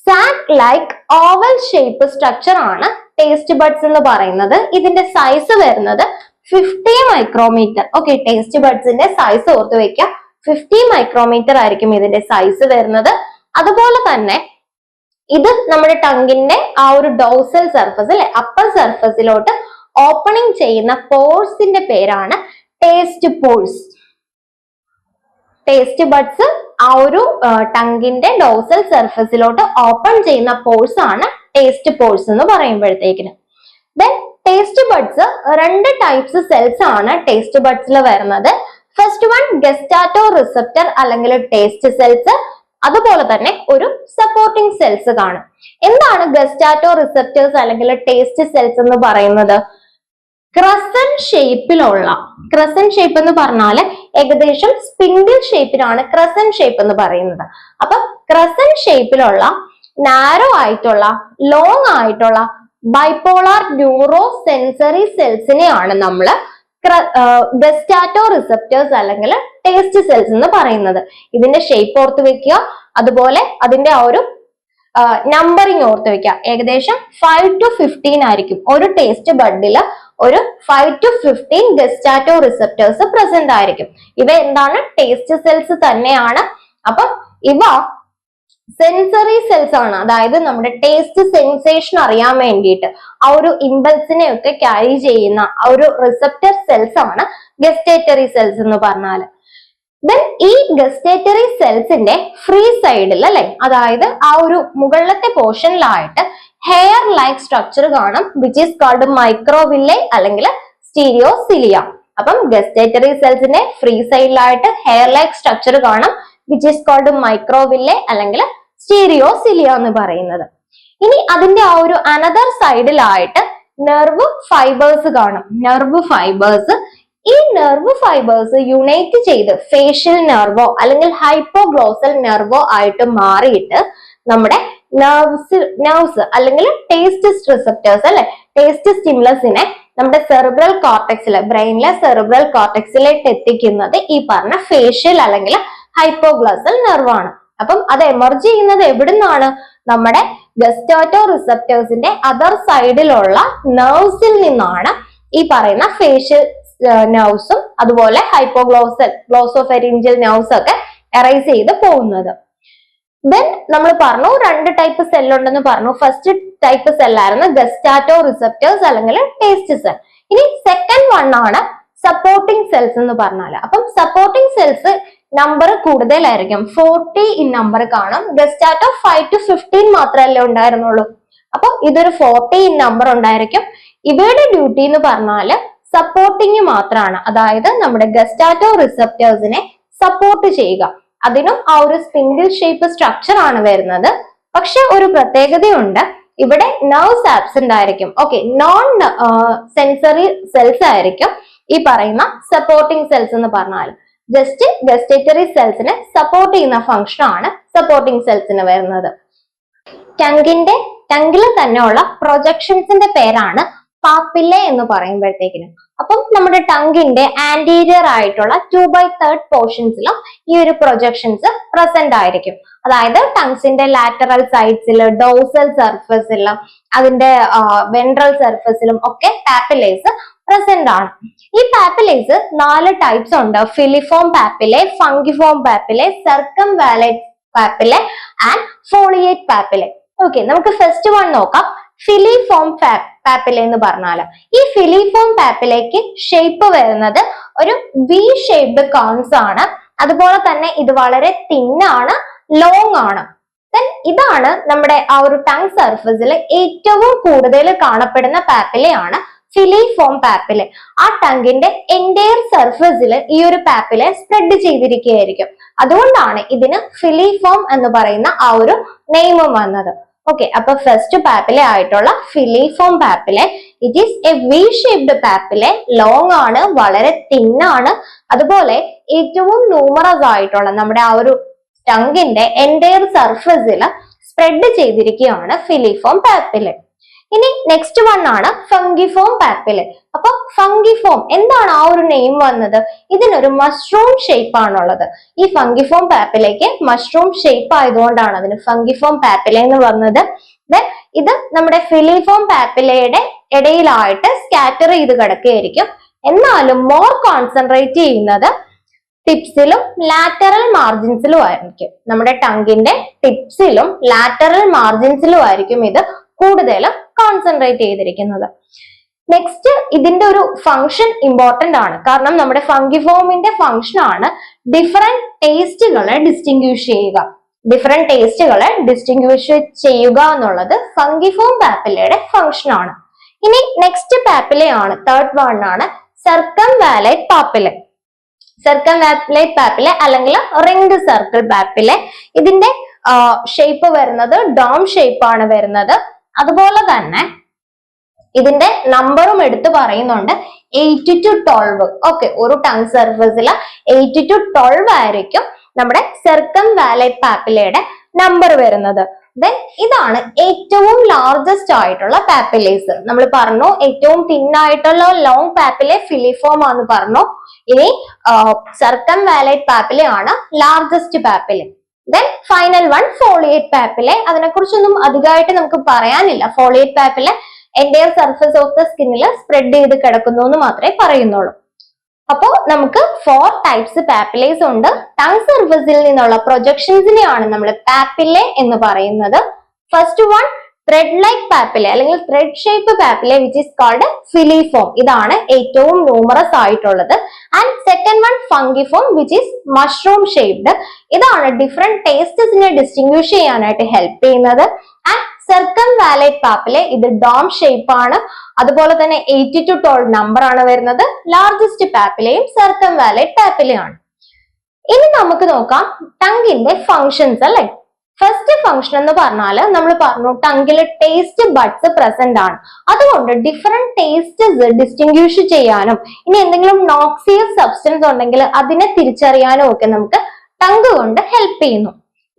സാക് ലൈക്ക് ഓവൽ ഷേപ്പ് സ്ട്രക്ചർ ആണ് ടേസ്റ്റ് ബഡ്സ് എന്ന് പറയുന്നത്. ഇതിന്റെ സൈസ് വരുന്നത് 50 മൈക്രോമീറ്റർ. ഓക്കെ, ടേസ്റ്റ് ബഡ്സിന്റെ സൈസ് ഓർത്ത് വെക്കാം, 50 മൈക്രോമീറ്റർ ആയിരിക്കും ഇതിന്റെ സൈസ് വരുന്നത്. അതുപോലെ തന്നെ ഇത് നമ്മുടെ ടങ്കിന്റെ ആ ഒരു ഡോർസൽ സർഫസ് അല്ലെ, അപ്പർ സർഫസിലോട്ട് ഓപ്പണിംഗ് ചെയ്യുന്ന പോഴ്സിന്റെ പേരാണ് ടേസ്റ്റ് പോഴ്സ്. ടേസ്റ്റ് ബഡ്സ് ആ ഒരു ടങ്കിന്റെ ഡോർസൽ സർഫസിലോട്ട് ഓപ്പൺ ചെയ്യുന്ന പോഴ്സ് ആണ് ടേസ്റ്റ് പോഴ്സ് എന്ന് പറയുമ്പോഴത്തേക്കിന്. ദെൻ ടേസ്റ്റ് ബഡ്സ് രണ്ട് ടൈപ്സ് സെൽസ് ആണ് ടേസ്റ്റ് ബഡ്സിൽ വരുന്നത്. ഫസ്റ്റ് വൺ ഗസ്റ്റാറ്റോ റിസപ്റ്റർ അല്ലെങ്കിൽ ടേസ്റ്റ് സെൽസ്, അതുപോലെ തന്നെ ഒരു സപ്പോർട്ടിംഗ് സെൽസ് കാണും. എന്താണ് ഗസ്റ്റാറ്റോ റിസപ്റ്റേഴ്സ് അല്ലെങ്കിൽ ടേസ്റ്റ് സെൽസ് എന്ന് പറയുന്നത്? ക്രസന്റ് ഷേപ്പിലുള്ള, ക്രസന്റ് ഷേപ്പ് എന്ന് പറഞ്ഞാൽ ഏകദേശം സ്പിൻഡിൽ ഷേപ്പിലാണ് ക്രസന്റ് ഷേപ്പ് എന്ന് പറയുന്നത്. അപ്പൊ ക്രസന്റ് ഷേപ്പിലുള്ള നാരോ ആയിട്ടുള്ള ലോങ് ആയിട്ടുള്ള ബൈപോളാർ ന്യൂറോ സെൻസറി സെൽസിനെയാണ് നമ്മൾ ഗസ്റ്റാറ്റോ റിസപ്റ്റേഴ്സ് അല്ലെങ്കിൽ ടേസ്റ്റ് സെൽസ് എന്ന് പറയുന്നത്. ഇതിന്റെ ഷേപ്പ് ഓർത്ത് വെക്കുക, അതുപോലെ അതിന്റെ ആ ഒരു നമ്പറിങ് ഓർത്ത് വെക്കുക. ഏകദേശം 5 to 15 ആയിരിക്കും ഒരു ടേസ്റ്റ് ബഡില് ഒരു 5 to 15 ഗസ്റ്റാറ്റോ റിസപ്റ്റേഴ്സ് പ്രസന്റ് ആയിരിക്കും. ഇവ എന്താണ്? ടേസ്റ്റ് സെൽസ് തന്നെയാണ്. അപ്പം ഇവ സെൻസറി സെൽസ് ആണ്, അതായത് നമ്മുടെ ടേസ്റ്റ് സെൻസേഷൻ അറിയാൻ വേണ്ടിയിട്ട് ആ ഒരു ഇമ്പൾസിനെ ഒക്കെ ക്യാരി ചെയ്യുന്ന ആ ഒരു റിസപ്റ്റർ സെൽസ് ആണ് ഗസ്റ്റേറ്ററി സെൽസ് എന്ന് പറഞ്ഞാല്. ദെൻ ഈ ഗസ്റ്റേറ്ററി സെൽസിന്റെ ഫ്രീ സൈഡിൽ അല്ലെ, അതായത് ആ ഒരു മുകളിലത്തെ പോർഷനിലായിട്ട് ഹെയർ ലൈക്ക് സ്ട്രക്ചർ കാണും, വിച്ച് ഈസ് കോൾഡ് മൈക്രോവില്ലേ അല്ലെങ്കിൽ സ്റ്റീരിയോസിലിയ. അപ്പം ഗസ്റ്റേറ്ററി സെൽസിന്റെ ഫ്രീ സൈഡിലായിട്ട് ഹെയർ ലൈക്ക് സ്ട്രക്ചർ കാണും, വിച്ച് ഈസ് കോൾഡ് മൈക്രോവില്ലേ അല്ലെങ്കിൽ സ്റ്റീരിയോസിലിയ എന്ന് പറയുന്നത്. ഇനി അതിന്റെ ആ ഒരു അനദർ സൈഡിലായിട്ട് നെർവ് ഫൈബേഴ്സ് കാണും, നെർവ് ഫൈബേഴ്സ്. ഈ നെർവ് ഫൈബേഴ്സ് യുണൈറ്റ് ചെയ്ത് ഫേഷ്യൽ നെർവോ അല്ലെങ്കിൽ ഹൈപ്പോഗ്ലോസൽ നെർവോ ആയിട്ട് മാറിയിട്ട് നമ്മുടെ നെർവ്സ് അല്ലെങ്കിൽ ടേസ്റ്റ് റിസപ്റ്റേഴ്സ് അല്ലെ, ടേസ്റ്റ് സ്റ്റിമുലസിനെ നമ്മുടെ സെറിബ്രൽ കോർട്ടെക്സിലെ, ബ്രെയിനിലെ സെറിബ്രൽ കോർട്ടെക്സിലേക്ക് എത്തിക്കുന്നത് ഈ പറഞ്ഞ ഫേഷ്യൽ അല്ലെങ്കിൽ ഹൈപ്പോഗ്ലോസൽ നെർവ് ആണ്. അപ്പം അത് എമർജ് ചെയ്യുന്നത് എവിടുന്നാണ്? നമ്മുടെ ഗസ്റ്റാറ്റോ റിസപ്റ്റേഴ്സിന്റെ അതർ സൈഡിലുള്ള നെർവ്സിൽ നിന്നാണ് ഈ പറയുന്ന ഫേഷ്യൽ നെർവ്സും അതുപോലെ ഹൈപ്പോഗ്ലോസൽ ഗ്ലോസോഫെറിഞ്ചൽ നെർവ്സ് ഒക്കെ എറൈസ് ചെയ്ത് പോകുന്നത്. ദെൻ നമ്മൾ പറഞ്ഞു രണ്ട് ടൈപ്പ് സെൽ ഉണ്ടെന്ന് പറഞ്ഞു. ഫസ്റ്റ് ടൈപ്പ് സെല്ലായിരുന്നു ഗസ്റ്റാറ്റോ റിസപ്റ്റേഴ്സ് അല്ലെങ്കിൽ ടേസ്റ്റ് സെൽ. ഇനി സെക്കൻഡ് വൺ ആണ് സപ്പോർട്ടിംഗ് സെൽസ് എന്ന് പറഞ്ഞാല്. അപ്പം സപ്പോർട്ടിംഗ് സെൽസ് നമ്പർ കൂടുതലായിരിക്കും, 40 ഇൻ നമ്പർ കാണും. ഗസ്റ്റാറ്റോ 5 to 15 മാത്രമല്ലേ ഉണ്ടായിരുന്നുള്ളൂ. അപ്പൊ ഇതൊരു 40 ഇൻ നമ്പർ ഉണ്ടായിരിക്കും. ഇവയുടെ ഡ്യൂട്ടി എന്ന് പറഞ്ഞാല് സപ്പോർട്ടിങ് മാത്രമാണ്, അതായത് നമ്മുടെ ഗസ്റ്റാറ്റോ റിസപ്റ്റേഴ്സിനെ സപ്പോർട്ട് ചെയ്യുക. അതിനും ആ ഒരു സ്പിൻഡിൽ ഷേപ്പ് സ്ട്രക്ചർ ആണ് വരുന്നത്. പക്ഷെ ഒരു പ്രത്യേകതയുണ്ട്, ഇവിടെ നെർവ്സ് ആബ്സെന്റ് ആയിരിക്കും. ഓക്കെ, നോൺ സെൻസറി സെൽസ് ആയിരിക്കും ഈ പറയുന്ന സപ്പോർട്ടിംഗ് സെൽസ് എന്ന് പറഞ്ഞാൽ. ജസ്റ്റ് ഗസ്റ്റേറ്ററി സെൽസിനെ സപ്പോർട്ട് ചെയ്യുന്ന ഫംഗ്ഷൻ ആണ് സപ്പോർട്ടിംഗ് സെൽസിന് വരുന്നത്. ടങ്ങിൽ തന്നെ ഉള്ള പ്രൊജക്ഷൻസിന്റെ പേരാണ് പാപ്പില്ലെ എന്ന് പറയുമ്പോഴത്തേക്കിനും. അപ്പം നമ്മുടെ ടങ്ങിന്റെ ആന്റീരിയർ ആയിട്ടുള്ള 2/3 പോർഷൻസിലും ഈ ഒരു പ്രൊജക്ഷൻസ് പ്രസന്റ് ആയിരിക്കും. അതായത് ടങ്സിന്റെ ലാറ്ററൽ സൈഡ്സിലും ഡോർസൽ സർഫസിലും അതിന്റെ വെൻട്രൽ സർഫസിലും ഒക്കെ പാപ്പിലേസ് പ്രസന്റ് ആണ്. ഈ പാപ്പിലേസ് 4 ടൈപ്സ് ഉണ്ട്: filiform papillae, fungiform papillae, circumvallate papillae and foliate papillae. Okay, നമുക്ക് ഫസ്റ്റ് വൺ നോക്കാം. ഫിലിഫോം പാപ്പിലെ എന്ന് പറഞ്ഞാൽ ഈ ഫിലിഫോം പാപ്പിലേക്ക് ഷേപ്പ് വരുന്നത് ഒരു വി ഷേപ്ഡ് കോൺസ് ആണ്. അതുപോലെ തന്നെ ഇത് വളരെ തിന്നാണ്, ലോങ് ആണ്. ഇതാണ് നമ്മുടെ ആ ഒരു ടങ് സർഫസിൽ ഏറ്റവും കൂടുതൽ കാണപ്പെടുന്ന പാപ്പിലെയാണ് ഫിലിഫോം പാപ്പിലെ. ആ ടങ്ങിന്റെ എൻറ്റയർ സർഫസിൽ ഈ ഒരു പാപ്പിലെ സ്പ്രെഡ് ചെയ്തിരിക്കുകയായിരിക്കും. അതുകൊണ്ടാണ് ഇതിന് ഫിലിഫോം എന്ന് പറയുന്ന ആ ഒരു നെയിമും വന്നത്. ഓക്കെ, അപ്പൊ ഫസ്റ്റ് പാപ്പിലെ ആയിട്ടുള്ള filiform papillae, it is a V shaped papillae, long ആണ്, വളരെ തിന്നാണ്. അതുപോലെ ഏറ്റവും ന്യൂമറസ് ആയിട്ടുള്ള നമ്മുടെ ആ ഒരു ടങ്ങിന്റെ എൻറ്റയർ സർഫസിൽ സ്പ്രെഡ് ചെയ്തിരിക്കുകയാണ് ഫിലിഫോം പാപ്പിലെ. ഇനി നെക്സ്റ്റ് വൺ ആണ് ഫംഗിഫോം പാപ്പിലെ. അപ്പൊ ഫംഗിഫോം എന്താണ് ആ ഒരു നെയിം വന്നത്? ഇതിനൊരു മഷ്റൂം ഷേപ്പ് ആണുള്ളത്. ഈ ഫംഗിഫോം പാപ്പിലേക്ക് മഷ്റൂം ഷേപ്പ് ആയതുകൊണ്ടാണ് അതിന് ഫംഗിഫോം പാപ്പിലെ എന്ന് വന്നത്. ഇത് നമ്മുടെ ഫിലിഫോം പാപ്പിലയുടെ ഇടയിലായിട്ട് സ്കാറ്റർ ചെയ്ത് കിടക്കുകയായിരിക്കും. എന്നാലും മോർ കോൺസെൻട്രേറ്റ് ചെയ്യുന്നത് ടിപ്സിലും ലാറ്ററൽ മാർജിൻസിലും ആയിരിക്കും. നമ്മുടെ ടങ്ങിന്റെ ടിപ്സിലും ലാറ്ററൽ മാർജിൻസിലും ആയിരിക്കും ഇത് കൂടുതലും കോൺസെൻട്രേറ്റ് ചെയ്തിരിക്കുന്നത്. നെക്സ്റ്റ്, ഇതിന്റെ ഒരു ഫംഗ്ഷൻ ഇമ്പോർട്ടന്റ് ആണ്. കാരണം നമ്മുടെ ഫംഗിഫോമിന്റെ ഫംഗ്ഷൻ ആണ് ഡിഫറെന്റ് ടേസ്റ്റുകളെ ഡിസ്റ്റിങ്വിഷ് ചെയ്യുക. ഡിഫറെന്റ് ടേസ്റ്റുകളെ ഡിസ്റ്റിങ്വിഷ് ചെയ്യുക എന്നുള്ളത് ഫംഗിഫോം പാപ്പിലയുടെ ഫംഗ്ഷൻ ആണ്. ഇനി നെക്സ്റ്റ് പാപ്പിലെ ആണ്, തേർഡ് വൺ ആണ് സർക്കംവാലേറ്റ് പാപ്പിലെ. സർക്കംവാലേറ്റ് പാപ്പിലെ അല്ലെങ്കിൽ റിംഗ് സർക്കിൾ പാപ്പിലെ, ഇതിന്റെ ഷേപ്പ് വരുന്നത് ഡോം ഷേപ്പ് ആണ് വരുന്നത്. അതുപോലെ തന്നെ ഇതിന്റെ നമ്പറും എടുത്തു പറയുന്നുണ്ട്, 8 to 12. ഓക്കെ, ഒരു ടങ് സർഫസിൽ 8 to 12 ആയിരിക്കും നമ്മുടെ സർക്കംവാലേറ്റ് പാപ്പിലയുടെ നമ്പർ വരുന്നത്. ദെൻ ഇതാണ് ഏറ്റവും ലാർജസ്റ്റ് ആയിട്ടുള്ള പാപ്പിലേസ്. നമ്മൾ പറഞ്ഞു ഏറ്റവും തിന്നായിട്ടുള്ള ലോങ് പാപ്പിലെ ഫിലിഫോം ആണെന്ന് പറഞ്ഞു. ഇനി സർക്കംവാലേറ്റ് പാപ്പിലെ ആണ് largest papillae. Then final one foliate papillae. അതിനെക്കുറിച്ചൊന്നും അധികമായിട്ട് നമുക്ക് പറയാനില്ല. Foliate papillae entire surface of the സ്കിന്നിൽ സ്പ്രെഡ് ചെയ്ത് കിടക്കുന്നു എന്ന് മാത്രമേ പറയുന്നുള്ളൂ. അപ്പോൾ നമുക്ക് 4 ടൈപ്സ് പാപ്പിലേസ് ഉണ്ട്. ടങ് സർഫസിൽ നിന്നുള്ള പ്രൊജക്ഷൻസിനെയാണ് നമ്മൾ പാപ്പിലെ എന്ന് പറയുന്നത്. First one thread like papillae അല്ലെങ്കിൽ thread shape papillae which is called filiform. ഇതാണ് ഏറ്റവും ന്യൂമറസ് ആയിട്ടുള്ളത്. And second one fungiform which is mushroom shaped. ഇതാണ് ഡിഫറെന്റ് ടേസ്റ്റസിനെ ഡിസ്റ്റിങ്വിഷ് ചെയ്യാനായിട്ട് ഹെൽപ്പ് ചെയ്യുന്നത്. ആൻഡ് സർക്കംവാലേറ്റ് പാപ്പിലെ ഇത് ഡോം ഷേപ്പ് ആണ്. അതുപോലെ തന്നെ 8 to 12 നമ്പർ ആണ് വരുന്നത്. ലാർജസ്റ്റ് പാപ്പിലെയും സർക്കംവാലേറ്റ് പാപ്പിലെയാണ്. ഇനി നമുക്ക് നോക്കാം ടങ്ങിന്റെ ഫങ്ഷൻസ് അല്ലെ. ഫസ്റ്റ് ഫംഗ്ഷൻ എന്ന് പറഞ്ഞാൽ നമ്മൾ പറഞ്ഞു ടങ്ങിൽ ടേസ്റ്റ് ബഡ്സ് പ്രസന്റ് ആണ്. അതുകൊണ്ട് ഡിഫറെന്റ് ടേസ്റ്റസ് ഡിസ്റ്റിങ്വിഷ് ചെയ്യാനും ഇനി എന്തെങ്കിലും നോക്സിയസ് സബ്സ്റ്റൻസ് ഉണ്ടെങ്കിൽ അതിനെ തിരിച്ചറിയാനും ഒക്കെ നമുക്ക് ടങ് കൊണ്ട് ഹെൽപ്പ് ചെയ്യുന്നു.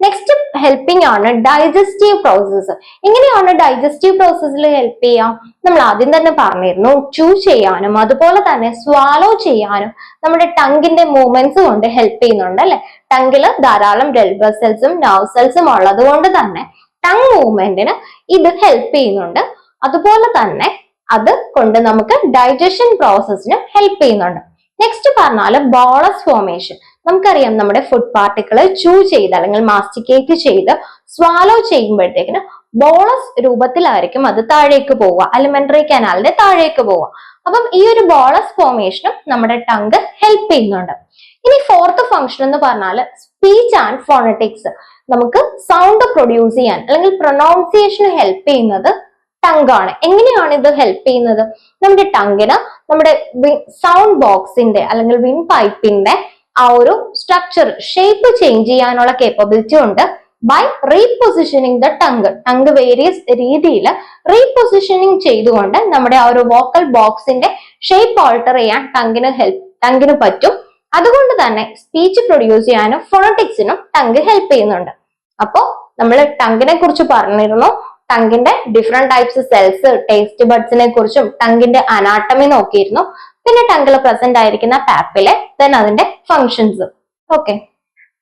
നെക്സ്റ്റ് ഹെൽപ്പിംഗ് ആണ് ഡൈജസ്റ്റീവ് പ്രോസസ്സ്. എങ്ങനെയാണ് ഡൈജസ്റ്റീവ് പ്രോസസ്സിൽ ഹെൽപ്പ് ചെയ്യാം? നമ്മൾ ആദ്യം തന്നെ പറഞ്ഞിരുന്നു, ചൂ ചെയ്യാനും അതുപോലെ തന്നെ സ്വാലോ ചെയ്യാനും നമ്മുടെ ടങ്ങിന്റെ മൂവ്മെന്റ്സ് കൊണ്ട് ഹെൽപ്പ് ചെയ്യുന്നുണ്ട് അല്ലെ. ടങ്ങില് ധാരാളം ഡെഡ് ബ്ലഡ് സെൽസും നെർവ് സെൽസും ഉള്ളത് കൊണ്ട് തന്നെ ടങ് മൂവ്മെന്റിന് ഇത് ഹെൽപ്പ് ചെയ്യുന്നുണ്ട്. അതുപോലെ തന്നെ അത് കൊണ്ട് നമുക്ക് ഡൈജഷൻ പ്രോസസ്സിനും ഹെൽപ്പ് ചെയ്യുന്നുണ്ട്. നെക്സ്റ്റ് പറഞ്ഞാല് ബോളസ് ഫോർമേഷൻ. നമുക്കറിയാം നമ്മുടെ ഫുഡ് പാർട്ടിക്കിൾ ചൂ ചെയ്ത് അല്ലെങ്കിൽ മാസ്റ്റിക്കേറ്റ് ചെയ്ത് സ്വാലോ ചെയ്യുമ്പോഴത്തേക്കിന് ബോളസ് രൂപത്തിലായിരിക്കും അത് താഴേക്ക് പോവുക, അലിമെന്ററി കനാലിന്റെ താഴേക്ക് പോവുക. അപ്പം ഈ ഒരു ബോളസ് ഫോർമേഷനും നമ്മുടെ ടങ് ഹെൽപ്പ് ചെയ്യുന്നുണ്ട്. ഇനി ഫോർത്ത് ഫംഗ്ഷൻ എന്ന് പറഞ്ഞാൽ സ്പീച്ച് ആൻഡ് ഫോണറ്റിക്സ്. നമുക്ക് സൗണ്ട് പ്രൊഡ്യൂസ് ചെയ്യാൻ അല്ലെങ്കിൽ പ്രൊനൗൺസിയേഷന് ഹെൽപ്പ് ചെയ്യുന്നത് ടങ് ആണ്. എങ്ങനെയാണ് ഇത് ഹെൽപ്പ് ചെയ്യുന്നത്? നമ്മുടെ ടങ്ങിന് നമ്മുടെ സൗണ്ട് ബോക്സിന്റെ അല്ലെങ്കിൽ വിൻ പൈപ്പിന്റെ ആ ഒരു സ്ട്രക്ചർ ഷേപ്പ് ചേഞ്ച് ചെയ്യാനുള്ള കേപ്പബിലിറ്റി ഉണ്ട് by repositioning the tongue various രീതിയിൽ റീപൊസിഷനിങ് ചെയ്തുകൊണ്ട് നമ്മുടെ ആ ഒരു വോക്കൽ ബോക്സിന്റെ ഷേപ്പ് ഓൾട്ടർ ചെയ്യാൻ ടങ്ങിന് പറ്റും. അതുകൊണ്ട് തന്നെ സ്പീച്ച് പ്രൊഡ്യൂസ് ചെയ്യാനും ഫോണറ്റിക്സിനും ടങ് ഹെൽപ്പ് ചെയ്യുന്നുണ്ട്. അപ്പോ നമ്മൾ ടങ്ങിനെ കുറിച്ച് പറഞ്ഞിരുന്നു. ടങ്ങിന്റെ ഡിഫറെന്റ് ടൈപ്സ് സെൽസ്, ടേസ്റ്റ് ബഡ്സിനെ കുറിച്ചും ടങ്ങിന്റെ അനാട്ടമി നോക്കിയിരുന്നു. പിന്നെ ടങ്ങിൽ പ്രസന്റ് ആയിരിക്കുന്ന പാപ്പിലെ, ദെൻ അതിന്റെ ഫങ്ഷൻസ്. ഓക്കെ.